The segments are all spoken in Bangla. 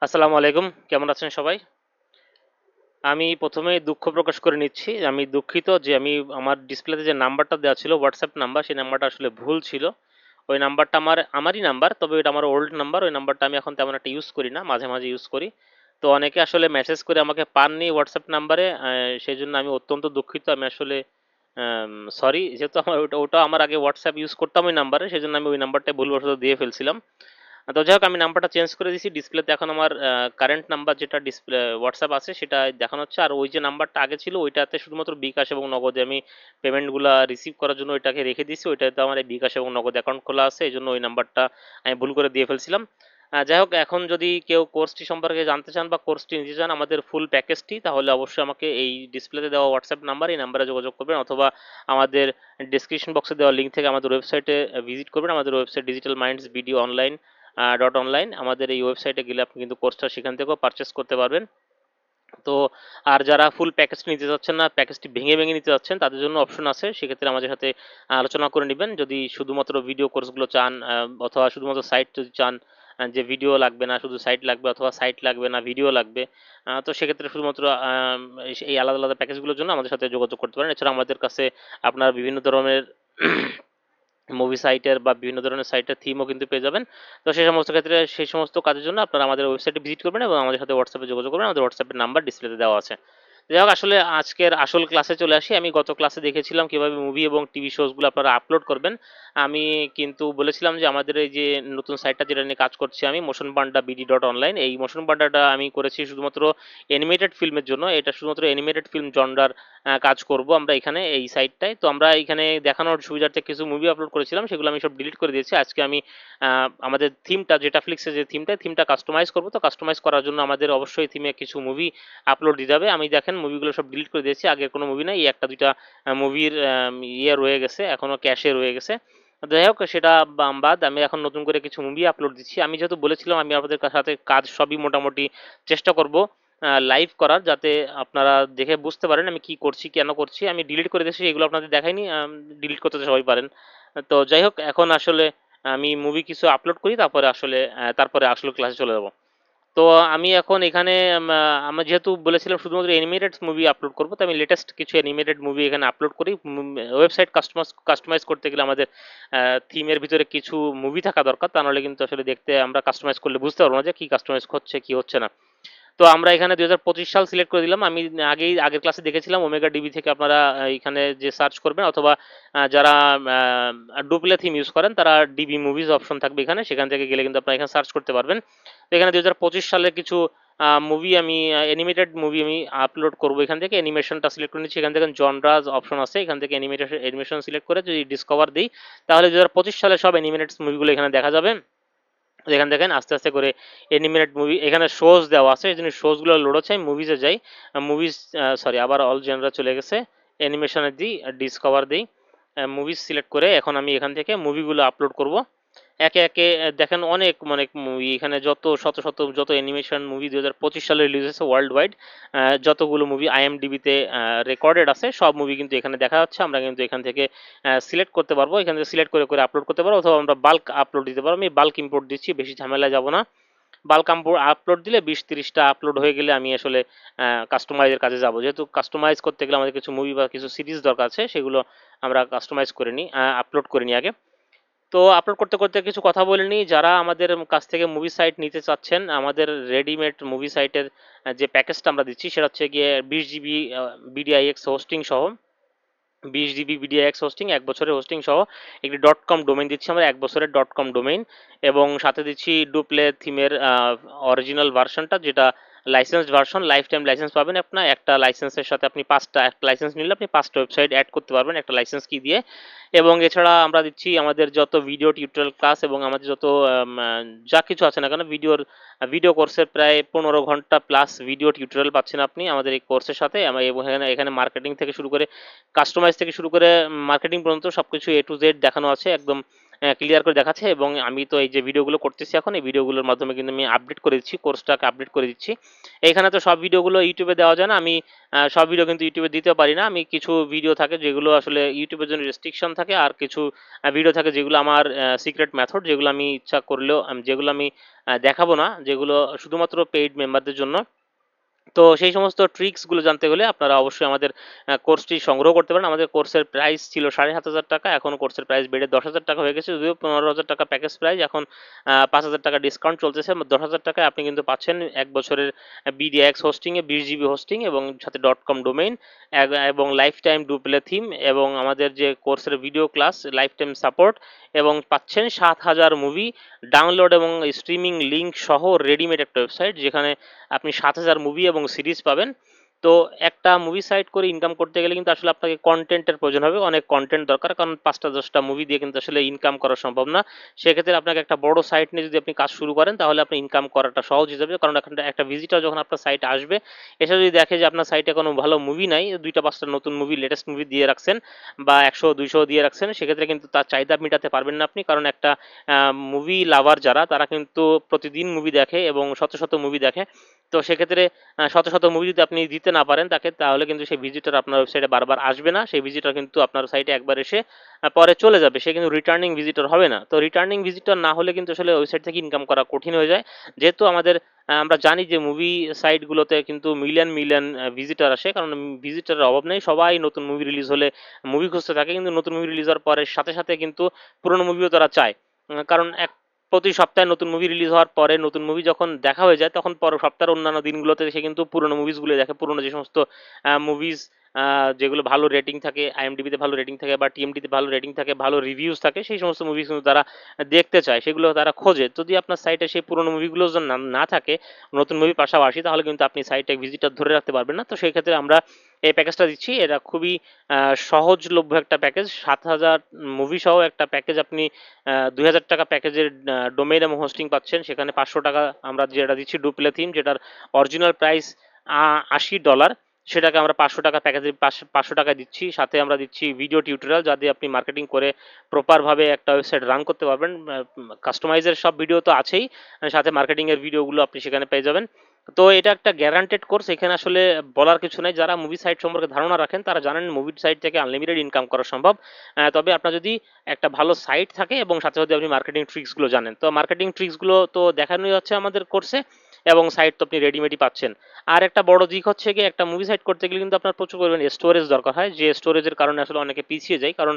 আসসালামু আলাইকুম, কেমন আছেন সবাই? আমি প্রথমেই দুঃখ প্রকাশ করে নিচ্ছি। আমি দুঃখিত যে আমার ডিসপ্লেতে যে নাম্বারটা দেওয়া ছিল হোয়াটসঅ্যাপ নাম্বার, সেই নাম্বারটা আসলে ভুল ছিল। ওই নাম্বারটা আমারই নাম্বার, তবে ওইটা আমার ওল্ড নাম্বার। ওই নাম্বারটা আমি এখন তেমন একটা ইউজ করি না, মাঝে মাঝে ইউজ করি। তো অনেকে আসলে মেসেজ করে আমাকে পাননি হোয়াটসঅ্যাপ নাম্বারে, সেই জন্য আমি অত্যন্ত দুঃখিত। আমি আসলে সরি, যেহেতু আমার ওটা আমার আগে হোয়াটসঅ্যাপ ইউজ করতাম ওই নাম্বারে, সেই জন্য আমি ওই নাম্বারটা ভুলবশত দিয়ে ফেলছিলাম। তো যাই হোক, আমি নাম্বারটা চেঞ্জ করে দিয়েছি। ডিসপ্লেতে এখন আমার কারেন্ট নাম্বার যেটা ডিসপ্লে হোয়াটসঅ্যাপ আছে সেটা দেখানো হচ্ছে। আর ওই যে নাম্বারটা আগে ছিল ওইটাতে শুধুমাত্র বিকাশ এবং নগদে আমি পেমেন্টগুলো রিসিভ করার জন্য ওইটাকে রেখে দিয়েছি। ওইটাতে আমার এই বিকাশ এবং নগদ অ্যাকাউন্ট খোলা আছে, এই জন্য ওই নাম্বারটা আমি ভুল করে দিয়ে ফেলছিলাম। যাই হোক, এখন যদি কেউ কোর্সটি সম্পর্কে জানতে চান বা কোর্সটি নিতে চান আমাদের ফুল প্যাকেজটি, তাহলে অবশ্যই আমাকে এই ডিসপ্লেতে দেওয়া হোয়াটসঅ্যাপ নাম্বার, এই নাম্বারে যোগাযোগ করবেন, অথবা আমাদের ডিসক্রিপশন বক্সে দেওয়া লিঙ্ক থেকে আমাদের ওয়েবসাইটে ভিজিট করবেন। আমাদের website digital minds video online .online. আমাদের এই ওয়েবসাইটে গেলে আপনি কিন্তু কোর্সটা সেখান থেকেও পারচেস করতে পারবেন। তো আর যারা ফুল প্যাকেজটি নিতে চাচ্ছেন না, প্যাকেজটি ভেঙে ভেঙে নিতে চাচ্ছেন, তাদের জন্য অপশন আছে। সেক্ষেত্রে আমাদের সাথে আলোচনা করে নেবেন। যদি শুধুমাত্র ভিডিও কোর্সগুলো চান, অথবা শুধুমাত্র সাইট যদি চান, যে ভিডিও লাগবে না শুধু সাইট লাগবে, অথবা সাইট লাগবে না ভিডিও লাগবে, তো সেক্ষেত্রে শুধুমাত্র এই আলাদা আলাদা প্যাকেজগুলোর জন্য আমাদের সাথে যোগাযোগ করতে পারেন। এছাড়া আমাদের কাছে আপনার বিভিন্ন ধরনের মুভি সাইটের বা বিভিন্ন ধরনের সাইটের থিমও কিন্তু পেয়ে যাবেন। তো সেই সমস্ত ক্ষেত্রে সেই সমস্ত কাজের জন্য আপনারা আমাদের ওয়েবসাইটে ভিজিট করবেন এবং আমাদের সাথে হোয়াটসঅ্যাপে যোগাযোগ করবেন। আমাদের হোয়াটসঅ্যাপের নাম্বার ডিসপ্লেতে দেওয়া আছে। যাই হোক, আসলে আজকের আসল ক্লাসে চলে আসি। আমি গত ক্লাসে দেখেছিলাম কিভাবে মুভি এবং টিভি শোজগুলো আপনারা আপলোড করবেন। আমি কিন্তু বলেছিলাম যে আমাদের এই যে নতুন সাইটটা যেটা নিয়ে কাজ করছি আমি, মোশন পান্ডা BD.online, এই মোশন পান্ডাটা আমি করেছি শুধুমাত্র অ্যানিমেটেড ফিল্মের জন্য। এটা শুধুমাত্র অ্যানিমেটেড ফিল্ম জনরার কাজ করব আমরা এখানে এই সাইটটায়। তো আমরা এখানে দেখানোর সুবিধার্থে কিছু মুভি আপলোড করেছিলাম, সেগুলো আমি সব ডিলিট করে দিয়েছি। আজকে আমি আমাদের থিমটা যেটা ফ্লিক্সে যে থিমটা কাস্টমাইজ করব। তো কাস্টমাইজ করার জন্য আমাদের অবশ্যই থিমে কিছু মুভি আপলোড দিতে হবে। আমি দেখেন মুভিগুলো সব ডিলিট করে দিয়েছি। আগের কোনো মুভি নাই, এই একটা দুইটা মুভির ইয়ে রয়ে গেছে, এখনো ক্যাশে রয়ে গেছে। যাই হোক, সেটা বাদ আমি এখন নতুন করে কিছু মুভি আপলোড দিচ্ছি। আমি যেহেতু বলেছিলাম আমি আপনাদের সাথে কাজ সবই মোটামুটি চেষ্টা করব লাইভ করার, যাতে আপনারা দেখে বুঝতে পারেন আমি কি করছি কেন করছি। আমি ডিলিট করে দিয়েছি, এগুলো আপনাদের দেখাইনি। ডিলিট করতে তো সবাই পারেন। তো যাই হোক, এখন আসলে আমি মুভি কিছু আপলোড করি, তারপরে আসলে ক্লাসে চলে যাব। তো আমি এখন এখানে আমি যেহেতু বলেছিলাম শুধুমাত্র অ্যানিমেটেড মুভি আপলোড করবো, তো আমি লেটেস্ট কিছু অ্যানিমেটেড মুভি এখানে আপলোড করি। ওয়েবসাইট কাস্টমাইজ করতে গেলে আমাদের থিমের ভিতরে কিছু মুভি থাকা দরকার, তা নাহলে কিন্তু আসলে দেখতে আমরা কাস্টমাইজ করলে বুঝতে পারবো না যে কি কাস্টমাইজ হচ্ছে কি হচ্ছে না। তো আমরা এখানে 2025 সাল সিলেক্ট করে দিলাম। আমি আগের ক্লাসে দেখেছিলাম ওমেগা ডিবি থেকে আপনারা এখানে যে সার্চ করবেন, অথবা যারা ডুপ্লে থিম ইউজ করেন তারা ডিবি মুভিজ অপশন থাকবে এখানে, সেখান থেকে গেলে কিন্তু আপনারা এখানে সার্চ করতে পারবেন। তো এখানে 2025 সালের কিছু মুভি আমি অ্যানিমেটেড মুভি আমি আপলোড করবো। এখান থেকে অ্যানিমেশনটা সিলেক্ট করে নিচ্ছি। এখান থেকে জনরাজ অপশন আছে, এখান থেকে অ্যানিমেশন সিলেক্ট করে যদি ডিসকভার দিই, তাহলে 2025 সালে সব অ্যানিমেটেড মুভিগুলো এখানে দেখা যাবে। এখান দেখেন আস্তে আস্তে করে অ্যানিমেটেড মুভি এখানে শোজ দেওয়া আছে। এই জন্য শোজগুলো লোড হচ্ছে। আমি মুভিজে যাই, মুভিজ সরি আবার অল জেনারা চলে গেছে, অ্যানিমেশনে দিই, ডিসকভার দিই, মুভিজ সিলেক্ট করে এখন আমি এখান থেকে মুভিগুলো আপলোড করব একে একে। দেখেন অনেক অনেক মুভি এখানে, যত শত শত যত অ্যানিমেশন মুভি 2025 সালে রিলিজ হয়েছে ওয়ার্ল্ড ওয়াইড, যতগুলো মুভি আইএমডিবিতে রেকর্ডেড আছে সব মুভি কিন্তু এখানে দেখা যাচ্ছে। আমরা কিন্তু এখান থেকে সিলেক্ট করতে পারবো, এখান থেকে সিলেক্ট করে করে আপলোড করতে পারবো, অথবা আমরা বাল্ক আপলোড দিতে পারবো। আমি বাল্ক ইম্পোর্ট দিচ্ছি, বেশি ঝামেলায় যাব না। বাল্ক আপলোড দিলে 20-30টা আপলোড হয়ে গেলে আমি আসলে কাস্টমাইজের কাজে যাব। যেহেতু কাস্টমাইজ করতে গেলে আমাদের কিছু মুভি বা কিছু সিরিজ দরকার আছে, সেগুলো আমরা কাস্টমাইজ করে নিই, আপলোড করে নিই আগে। তো আপলোড করতে করতে কিছু কথা বলে নিই। যারা আমাদের কাছ থেকে মুভি সাইট নিতে চাচ্ছেন, আমাদের রেডিমেড মুভি সাইটের যে প্যাকেজটা আমরা দিচ্ছি সেটা হচ্ছে গিয়ে 20 GB বিডিআইএক্স হোস্টিং সহ, 20 GB বিডিআইএক্স হোস্টিং, 1 বছরের হোস্টিং সহ একটি .com ডোমেইন দিচ্ছি আমরা, 1 বছরের .com ডোমেইন, এবং সাথে দিচ্ছি ডুপ্লে থিমের অরিজিনাল ভার্সনটা, যেটা licence version. Life time licence পাবেন আপনার। একটা লাইসেন্সের সাথে আপনি একটা লাইসেন্স নিলে আপনি 5টা ওয়েবসাইট অ্যাড করতে পারবেন একটা লাইসেন্স কি দিয়ে। এবং এছাড়া আমরা দিচ্ছি আমাদের যত ভিডিও টিউটোরিয়াল ক্লাস এবং আমাদের যত যা কিছু আছে না কেন, ভিডিও কোর্সের প্রায় 15 ঘন্টা প্লাস ভিডিও টিউটোরিয়াল পাচ্ছেন আপনি আমাদের এই কোর্সের সাথে। এবং এখানে মার্কেটিং থেকে শুরু করে কাস্টমাইজ থেকে শুরু করে মার্কেটিং পর্যন্ত সবকিছু A to Z দেখানো আছে একদম। ক্লিয়ার করে দেখাচ্ছে। এবং আমি তো এই যে ভিডিওগুলো করতেছি এখন, এই ভিডিওগুলোর মাধ্যমে কিন্তু আমি আপডেট করে দিচ্ছি, কোর্সটাকে আপডেট করে দিচ্ছি। এইখানে তো সব ভিডিওগুলো ইউটিউবে দেওয়া যায় না, আমি সব ভিডিও কিন্তু ইউটিউবে দিতে পারি না। আমি কিছু ভিডিও থাকে যেগুলো আসলে ইউটিউবের জন্য রেস্ট্রিকশন থাকে, আর কিছু ভিডিও থাকে যেগুলো আমার সিক্রেট মেথড, যেগুলো আমি ইচ্ছা করলেও যেগুলো আমি দেখাবো না, যেগুলো শুধুমাত্র পেইড মেম্বারদের জন্য। তো সেই সমস্ত ট্রিক্সগুলো জানতে হলে আপনারা অবশ্যই আমাদের কোর্সটি সংগ্রহ করতে পারেন। আমাদের কোর্সের প্রাইস ছিল 7,500 টাকা, এখন কোর্সের প্রাইস বেড়ে 10,000 টাকা হয়ে গেছে। যদিও 15,000 টাকা প্যাকেজ প্রাইস, এখন 5,000 টাকা ডিসকাউন্ট চলতেছে। 10,000 টাকায় আপনি কিন্তু পাচ্ছেন 1 বছরের বিডিএক্স হোস্টিংয়ে 20 GB হোস্টিং এবং সাথে .com ডোমেইন এবং লাইফ টাইম ডুপ্লে থিম, এবং আমাদের যে কোর্সের video class, life time support, এবং পাচ্ছেন 7,000 মুভি ডাউনলোড এবং স্ট্রিমিং লিঙ্ক সহ রেডিমেড একটা ওয়েবসাইট, যেখানে আপনি 7,000 মুভি এবং সিরিজ পাবেন। তো একটা মুভি সাইট করে ইনকাম করতে গেলে কিন্তু আসলে আপনাকে কন্টেন্টের প্রয়োজন হবে, অনেক কন্টেন্ট দরকার, কারণ 5টা 10টা মুভি দিয়ে কিন্তু আসলে ইনকাম করা সম্ভব না। সেক্ষেত্রে আপনাকে একটা বড় সাইট নিয়ে যদি আপনি কাজ শুরু করেন, তাহলে আপনি ইনকাম করাটা সহজ হয়ে যাবে। কারণ এখানে একটা ভিজিটর যখন আপনার সাইটে আসবে, এসে যদি দেখে যে আপনার সাইটে কোনো ভালো মুভি নাই, 2টা 5টা নতুন মুভি, লেটেস্ট মুভি দিয়ে রাখছেন, বা 100 200 দিয়ে রাখছেন, সেক্ষেত্রে কিন্তু তার চাহিদা মেটাতে পারবেন না আপনি। কারণ একটা মুভি লাভার যারা, তারা কিন্তু প্রতিদিন মুভি দেখে এবং শত মুভি দেখে। তো সেক্ষেত্রে শত মুভি যদি আপনি দিতে না পারেন তাকে, তাহলে কিন্তু সেই ভিজিটর আপনার ওয়েবসাইটে বারবার আসবে না। সেই ভিজিটর কিন্তু আপনার সাইটে একবার এসে পরে চলে যাবে, সে কিন্তু রিটার্নিং ভিজিটর হবে না। তো রিটার্নিং ভিজিটর না হলে কিন্তু আসলে ওয়েবসাইট থেকে ইনকাম করা কঠিন হয়ে যায়। যেহেতু আমাদের আমরা জানি যে মুভি সাইটগুলোতে কিন্তু মিলিয়ন মিলিয়ন ভিজিটর আসে, কারণ ভিজিটরের অভাব নেই, সবাই নতুন মুভি রিলিজ হলে মুভি খুঁজতে থাকে। কিন্তু নতুন মুভি রিলিজ হওয়ার পরে সাথে সাথে কিন্তু পুরোনো মুভিও তারা চায়। কারণ প্রতি সপ্তাহে নতুন মুভি রিলিজ হওয়ার পরে নতুন মুভি যখন দেখা হয়ে যায়, তখন পরের সপ্তাহের অন্যান্য দিনগুলোতে সে কিন্তু পুরোনো মুভিসগুলো দেখে। পুরোনো যে সমস্ত মুভিজ যেগুলো ভালো রেটিং থাকে, আইএমডিবিতে ভালো রেটিং থাকে বা টিএমডিতে ভালো রেটিং থাকে, ভালো রিভিউজ থাকে, সেই সমস্ত মুভিজ কিন্তু তারা দেখতে চায়, সেগুলো তারা খোঁজে। যদি আপনার সাইটে সেই পুরোনো মুভিগুলো যদি না থাকে, নতুন মুভির পাশাপাশি, তাহলে কিন্তু আপনি সাইটে ভিজিটর ধরে রাখতে পারবেন না। তো সেই ক্ষেত্রে আমরা এই প্যাকেজটা দিচ্ছি। এটা খুবই সহজলভ্য একটা প্যাকেজ, 7,000 মুভি সহ একটা প্যাকেজ। আপনি 2,000 টাকা প্যাকেজের ডোমেইন এবং হোস্টিং পাচ্ছেন। সেখানে 500 টাকা আমরা যেটা দিচ্ছি ডুপ্লে থিম, যেটার অরিজিনাল প্রাইস $80, সেটাকে আমরা 500 টাকা প্যাকেজে 500 টাকা দিচ্ছি। সাথে আমরা দিচ্ছি ভিডিও টিউটোরিয়াল, যা দিয়ে আপনি মার্কেটিং করে প্রপারভাবে একটা ওয়েবসাইট রান করতে পারবেন। কাস্টমাইজের সব ভিডিও তো আছেই, সাথে মার্কেটিংয়ের ভিডিওগুলো আপনি সেখানে পেয়ে যাবেন। তো এটা একটা গ্যারান্টেড কোর্স, এখানে আসলে বলার কিছু নাই। যারা মুভি সাইট সম্পর্কে ধারণা রাখেন তারা জানেন মুভি সাইট থেকে আনলিমিটেড ইনকাম করা সম্ভব। তবে আপনার যদি একটা ভালো সাইট থাকে এবং সাথে সাথে আপনি মার্কেটিং ট্রিক্সগুলো জানেন, তো মার্কেটিং ট্রিক্সগুলো তো দেখানোই যাচ্ছে আমাদের কোর্সে, এবং সাইট তো আপনি রেডিমেডই পাচ্ছেন। আর একটা বড় দিক হচ্ছে গিয়ে, একটা মুভি সাইট করতে গেলে কিন্তু আপনার প্রচুর পরিমাণে স্টোরেজ দরকার হয়, যে স্টোরেজের কারণে আসলে অনেকে পিছিয়ে যায়। কারণ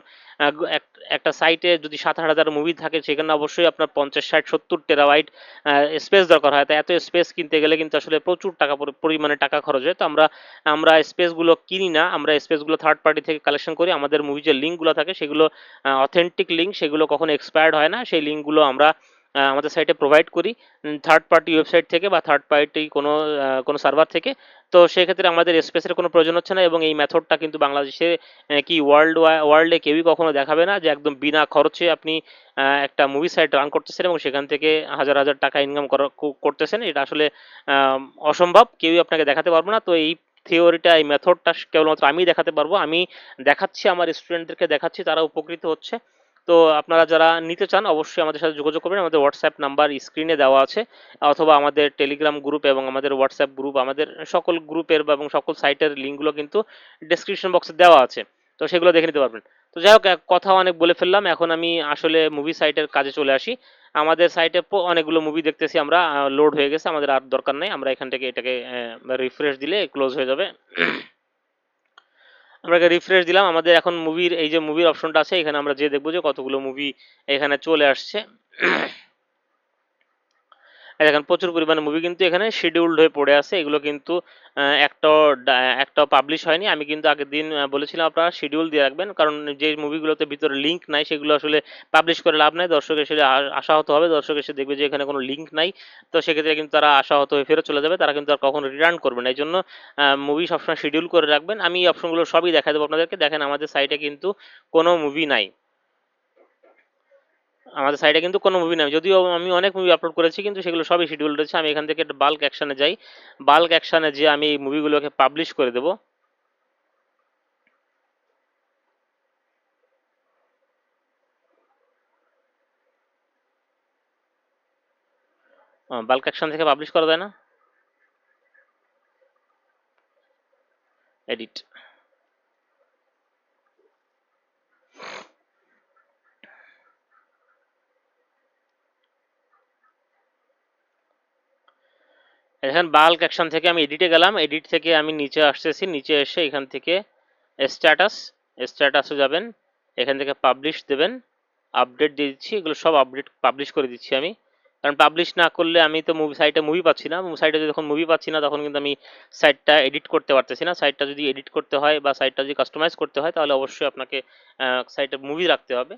একটা সাইটে যদি 7-8 হাজার মুভি থাকে, সেখানে অবশ্যই আপনার 50 60 70 টেরাবাইট স্পেস দরকার হয়। তাই এত স্পেস কিনতে গেলে কিন্তু আসলে প্রচুর টাকা পরিমাণে টাকা খরচ হয়। তো আমরা স্পেসগুলো কিনি না, আমরা স্পেসগুলো থার্ড পার্টি থেকে কালেকশন করি। আমাদের মুভি যে লিঙ্কগুলো থাকে সেগুলো অথেন্টিক লিঙ্ক, সেগুলো কখনো এক্সপায়ার্ড হয় না। সেই লিঙ্কগুলো আমরা আমাদের সাইটে প্রোভাইড করি থার্ড পার্টি ওয়েবসাইট থেকে বা থার্ড পার্টি কোনো সার্ভার থেকে। তো সেক্ষেত্রে আমাদের স্পেসের কোনো প্রয়োজন হচ্ছে না, এবং এই মেথডটা কিন্তু বাংলাদেশে কি ওয়ার্ল্ডে কেউই কখনো দেখাবে না, যে একদম বিনা খরচে আপনি একটা মুভি সাইট রান করতেছেন এবং সেখান থেকে হাজার হাজার টাকা ইনকাম করতেছেন। এটা আসলে আহ, অসম্ভব, কেউই আপনাকে দেখাতে পারবো না। তো এই থিওরিটা, এই মেথডটা কেবলমাত্র আমি দেখাতে পারবো। আমি দেখাচ্ছি, আমার স্টুডেন্টদেরকে দেখাচ্ছি, তারা উপকৃত হচ্ছে। তো আপনারা যারা নিতে চান অবশ্যই আমাদের সাথে যোগাযোগ করবেন। আমাদের হোয়াটসঅ্যাপ নাম্বার স্ক্রিনে দেওয়া আছে, অথবা আমাদের টেলিগ্রাম গ্রুপ এবং আমাদের হোয়াটসঅ্যাপ গ্রুপ, আমাদের সকল গ্রুপের এবং সকল সাইটের লিঙ্কগুলো কিন্তু ডেসক্রিপশন বক্সে দেওয়া আছে। তো সেগুলো দেখে নিতে পারবেন। তো যাই হোক, কথা অনেক বলে ফেললাম, এখন আমি আসলে মুভি সাইটের কাজে চলে আসি। আমাদের সাইটে অনেকগুলো মুভি দেখতেছি আমরা, লোড হয়ে গেছে, আমাদের আর দরকার নেই। আমরা এখান থেকে এটাকে রিফ্রেশ দিলে ক্লোজ হয়ে যাবে। আমরা রিফ্রেশ দিলাম, আমাদের এখন মুভির এই যে মুভির অপশনটা আছে, এখানে আমরা যে দেখবো যে কতগুলো মুভি এখানে চলে আসছে। দেখেন প্রচুর পরিমাণে মুভি কিন্তু এখানে শিডিউলড হয়ে পড়ে আছে। এগুলো কিন্তু একটাও পাবলিশ হয়নি। আমি কিন্তু আগের দিন বলেছিলাম আপনারা শিডিউল দিয়ে রাখবেন, কারণ যে মুভিগুলোতে ভিতরে লিঙ্ক নাই সেগুলো আসলে পাবলিশ করে লাভ নাই। দর্শক এসে আশাহত হবে, দর্শক এসে দেখবে যে এখানে কোনো লিঙ্ক নাই। তো সেক্ষেত্রে কিন্তু তারা আশাহত হয়ে ফেরত চলে যাবে, তারা কিন্তু আর কখনো রিটার্ন করবে না। এই জন্য মুভি সবসময় শিডিউল করে রাখবেন। আমি এই অপশনগুলো সবই দেখা দেবো আপনাদেরকে। দেখেন আমাদের সাইটে কিন্তু কোনো মুভি নাই, আমাদের সাইটে কিন্তু কোনো মুভি নাই, যদিও আমি অনেক মুভি আপলোড করেছি, কিন্তু সেগুলো সবই শিডিউল রয়েছে। আমি এখান থেকে একটা বাল্ক অ্যাকশনে যাই, বাল্ক অ্যাকশনে যে আমি এই মুভিগুলোকে পাবলিশ করে দেবো। বাল্ক অ্যাকশন থেকে পাবলিশ করা যায় না? এডিট। এখন বাল্ক অ্যাকশন থেকে আমি এডিটে গেলাম, এডিট থেকে আমি নিচে আসতেছি, নিচে এসে এখান থেকে স্ট্যাটাস, স্ট্যাটাসে যাবেন, এখান থেকে পাবলিশ দেবেন, আপডেট দিয়ে দিচ্ছি, এগুলো সব আপডেট পাবলিশ করে দিচ্ছি আমি। কারণ পাবলিশ না করলে আমি তো মুভি সাইটে মুভি পাচ্ছি না, সাইটে যখন মুভি পাচ্ছি না তখন কিন্তু আমি সাইটটা এডিট করতে পারতেছি না। সাইটটা যদি এডিট করতে হয় বা সাইটটা যদি কাস্টমাইজ করতে হয় তাহলে অবশ্যই আপনাকে সাইটে মুভি রাখতে হবে।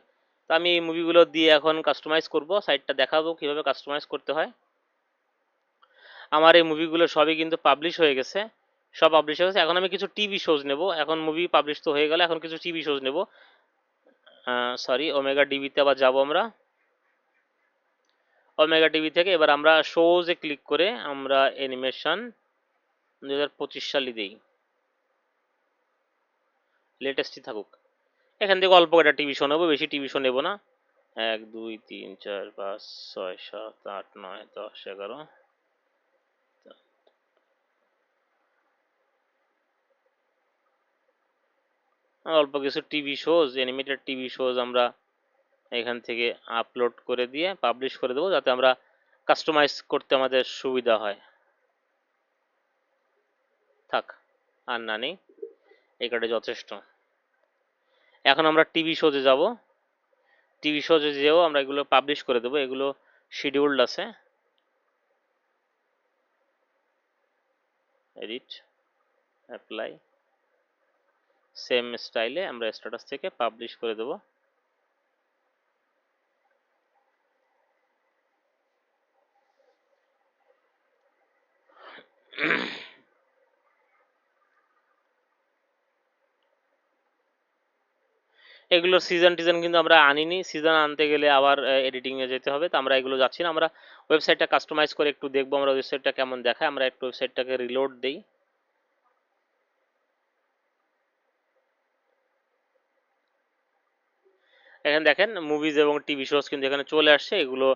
তো আমি এই মুভিগুলো দিয়ে এখন কাস্টমাইজ করব, সাইটটা দেখাবো কিভাবে কাস্টমাইজ করতে হয়। আমার এই মুভিগুলো সবই কিন্তু পাবলিশ হয়ে গেছে, সব পাবলিশ হয়ে গেছে। এখন আমি কিছু টিভি শোজ নেব, এখন মুভি পাবলিশ তো হয়ে গেল, এখন কিছু টিভি শোজ নেব। সরি, ওমেগা ডিভিতে আবার যাব আমরা। ওমেগা টিভি থেকে এবার আমরা শোজে ক্লিক করে আমরা অ্যানিমেশন 2025 সালই দেই, লেটেস্টই থাকুক। এখান থেকে অল্প একটা টিভি শো নেবো, বেশি টিভি শো নেবো না। 1 2 3 4 5 6 7 8 9 10 11, অল্প কিছু TV shows, animated TV shows আমরা এখান থেকে আপলোড করে দিয়ে পাবলিশ করে দেবো, যাতে আমরা কাস্টমাইজ করতে আমাদের সুবিধা হয়। থাক, আর না নেই, এই কার্ডে যথেষ্ট। এখন আমরা টিভি শোজে যাব, টিভি শোজে যেও আমরা এগুলো পাবলিশ করে দেবো, এগুলো শিডিউলড আছে। এডিট, অ্যাপ্লাই, সেম স্টাইলে আমরা স্ট্যাটাস থেকে পাবলিশ করে দেবো। এগুলোর সিজন টিজন কিন্তু আমরা আনিনি, সিজন আনতে গেলে আবার এডিটিং এ যেতে হবে, তো আমরা এগুলো যাচ্ছি না। আমরা ওয়েবসাইটটা কাস্টমাইজ করে একটু দেখবো আমরা ওয়েবসাইটটা কেমন দেখায়। আমরা একটু ওয়েবসাইটটাকে রিলোড দেই। এখানে দেখেন মুভিজ এবং টিভি শোজ কিন্তু এখানে চলে আসছে, এগুলো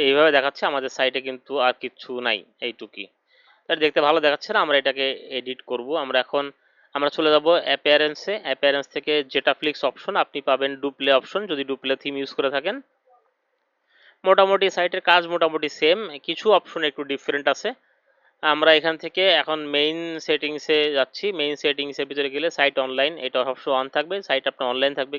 এইভাবে দেখাচ্ছে। আমাদের সাইটে কিন্তু আর কিছু নাই, এইটুকুই। তাই দেখতে ভালো দেখাচ্ছে না, আমরা এটাকে এডিট করব। আমরা এখন আমরা চলে যাব অ্যাপিয়ারেন্সে, অ্যাপিয়ারেন্স থেকে জেটাফ্লিক্স অপশন আপনি পাবেন, ডুপ্লে অপশন যদি ডুপ্লে থিম ইউজ করে থাকেন। মোটামুটি সাইটের কাজ মোটামুটি সেম, কিছু অপশন একটু ডিফারেন্ট আছে। আমরা এখান থেকে এখন মেইন সেটিংসে যাচ্ছি। মেইন সেটিংসের ভিতরে গেলে সাইট অনলাইন, এটা সবসময় অন থাকবে, সাইট আপনার অনলাইন থাকবে।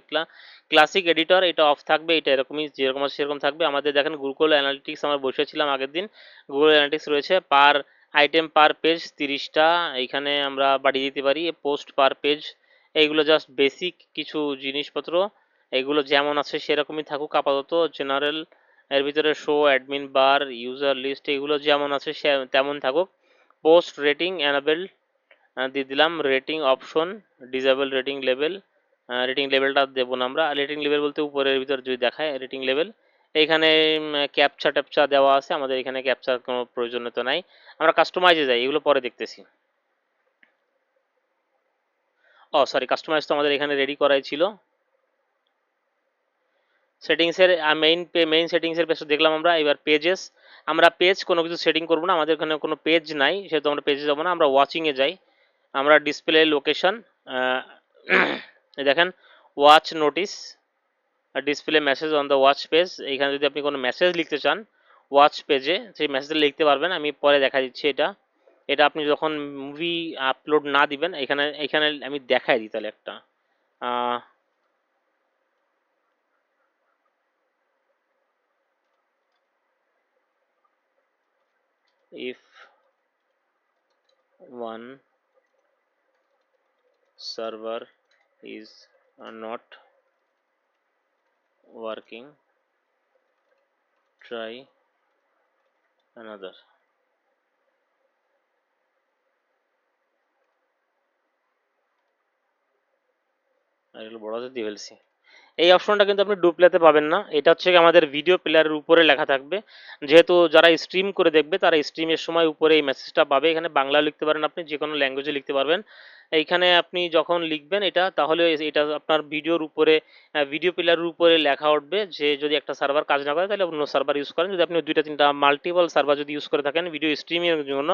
ক্লাসিক এডিটর এটা অফ থাকবে, এটা এরকমই যেরকম আছে সেরকম থাকবে। আমাদের দেখেন গুগল অ্যানালিটিক্স আমরা বসেছিলাম আগের দিন, গুগল অ্যানালিটিক্স রয়েছে, পার আইটেম পার পেজ 30টা, এইখানে আমরা বাড়িয়ে দিতে পারি। পোস্ট পার পেজ, এইগুলো জাস্ট বেসিক কিছু জিনিসপত্র, এগুলো যেমন আছে সেরকমই থাকুক আপাতত। জেনারেল এর ভিতরে শো অ্যাডমিন বার ইউজার লিস্ট এগুলো যেমন আছে তেমন থাকুক। পোস্ট রেটিং অ্যানাবেল দিয়ে দিলাম, rating option disable, rating level, rating লেভেলটা দেবো না আমরা। রেটিং লেভেল বলতে উপরের ভিতর যদি দেখায় রেটিং লেভেল। এইখানে ক্যাপচা ট্যাপচা দেওয়া আছে, আমাদের এখানে ক্যাপচার কোনো প্রয়োজনীয়তা নাই। আমরা কাস্টমাইজে যাই, এগুলো পরে দেখতেছি। ও সরি, কাস্টমাইজ তো আমাদের এখানে রেডি করাই ছিল। সেটিংসের মেইন সেটিংসের পেজটা দেখলাম আমরা। এবার পেজেস, আমরা পেজ কোনো কিছু সেটিং করবো না, আমাদের এখানে কোনো পেজ নাই সেহেতু আমরা পেজে যাবো না, আমরা ওয়াচিংয়ে যাই। আমরা ডিসপ্লে লোকেশন দেখেন, watch notice, display message on the watch page. এইখানে যদি আপনি কোনো মেসেজ লিখতে চান ওয়াচ পেজে, সেই মেসেজটা লিখতে পারবেন। আমি পরে দেখা দিচ্ছি এটা। এটা আপনি যখন মুভি আপলোড না দিবেন, এখানে এখানে আমি দেখাই দিই তাহলে একটা। if one server is not working, try another. আর এগুলো বড় হাতে দিয়ে ফেলছি। এই অপশনটা কিন্তু আপনি ডুপ্লেতে পাবেন না। এটা হচ্ছে আমাদের ভিডিও প্লেয়ারের উপরে লেখা থাকবে। যেহেতু যারা স্ট্রিম করে দেখবে তারা স্ট্রিমের সময় উপরে এই মেসেজটা পাবে। এখানে বাংলা লিখতে পারেন, আপনি যে কোনো ল্যাঙ্গুয়েজে লিখতে পারবেন। এইখানে আপনি যখন লিখবেন এটা, তাহলে এটা আপনার ভিডিওর উপরে, ভিডিও প্লেয়ারের উপরে লেখা উঠবে যে যদি একটা সার্ভার কাজ না করে তাহলে অন্য সার্ভার ইউজ করেন। যদি আপনি দুইটা তিনটা মাল্টিপল সার্ভার যদি ইউজ করে থাকেন ভিডিও স্ট্রিমিং এর জন্য,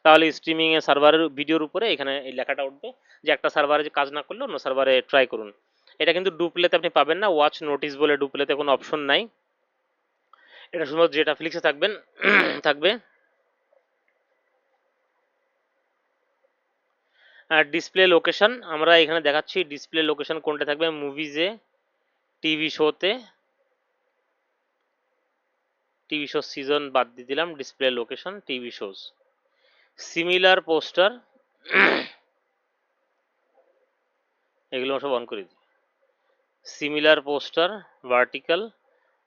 তাহলে স্ট্রিমিং এর সার্ভারের ভিডিওর উপরে এখানে এই লেখাটা উঠবে যে একটা সার্ভারে যে কাজ না করলে অন্য সার্ভারে ট্রাই করুন। এটা কিন্তু ডুপ্লেতে আপনি পাবেন না। ওয়াচ নোটিস বলে ডুপ্লেতে কোনো অপশন নাই। এটা শুধুমাত্র যেটা ফ্লিক্সে থাকবেন থাকবে। আর ডিসপ্লে লোকেশন আমরা এখানে দেখাচ্ছি, ডিসপ্লে লোকেশন কোনটা থাকবে, মুভিজে, টিভি শোতে, টিভি শো সিজন বাদ দিয়ে দিলাম, display location TV shows. Similar poster এগুলো সব অন করে দিই। সিমিলার পোস্টার ভার্টিক্যাল,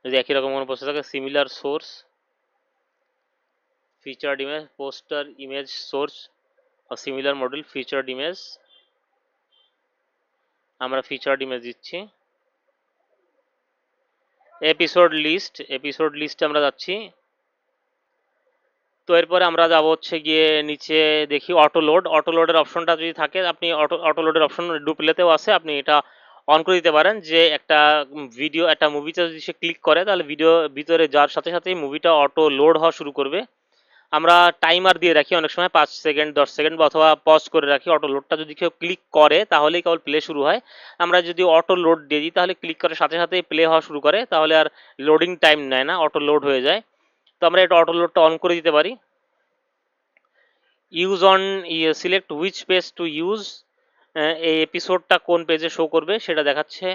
যদি একই রকম কোনো পোস্টার থাকে, similar source, featured image, poster image source or similar model featured image, আমরা ফিচার্ড ইমেজ দিচ্ছি। এপিসোড লিস্টে আমরা যাচ্ছি। তো এরপরে আমরা যাব হচ্ছে গিয়ে নিচে দেখি অটো লোডের অপশনটা যদি থাকে, আপনি অটো লোডের অপশন ডুপ্লেতেও আছে, আপনি এটা অন করে দিতে পারেন যে একটা ভিডিও, একটা মুভিতে যদি সে ক্লিক করে তাহলে ভিডিও ভিতরে যাওয়ার সাথে সাথেই মুভিটা অটো লোড হওয়া শুরু করবে। আমরা টাইমার দিয়ে রাখি অনেক সময় 5 সেকেন্ড 10 সেকেন্ড, অথবা পজ করে রাখি। অটো লোডটা যদি কেউ ক্লিক করে তাহলেই কেবল প্লে শুরু হয়। আমরা যদি অটো লোড দিয়ে দিই তাহলে ক্লিক করার সাথে সাথেই প্লে হওয়া শুরু করে, তাহলে আর লোডিং টাইম নেয় না, অটো লোড হয়ে যায়। তো আমরা এটা অটো লোডটা অন করে দিতে পারি। Use on, select which page to use, এই এপিসোডটা কোন পেজে শো করবে সেটা দেখাচ্ছে।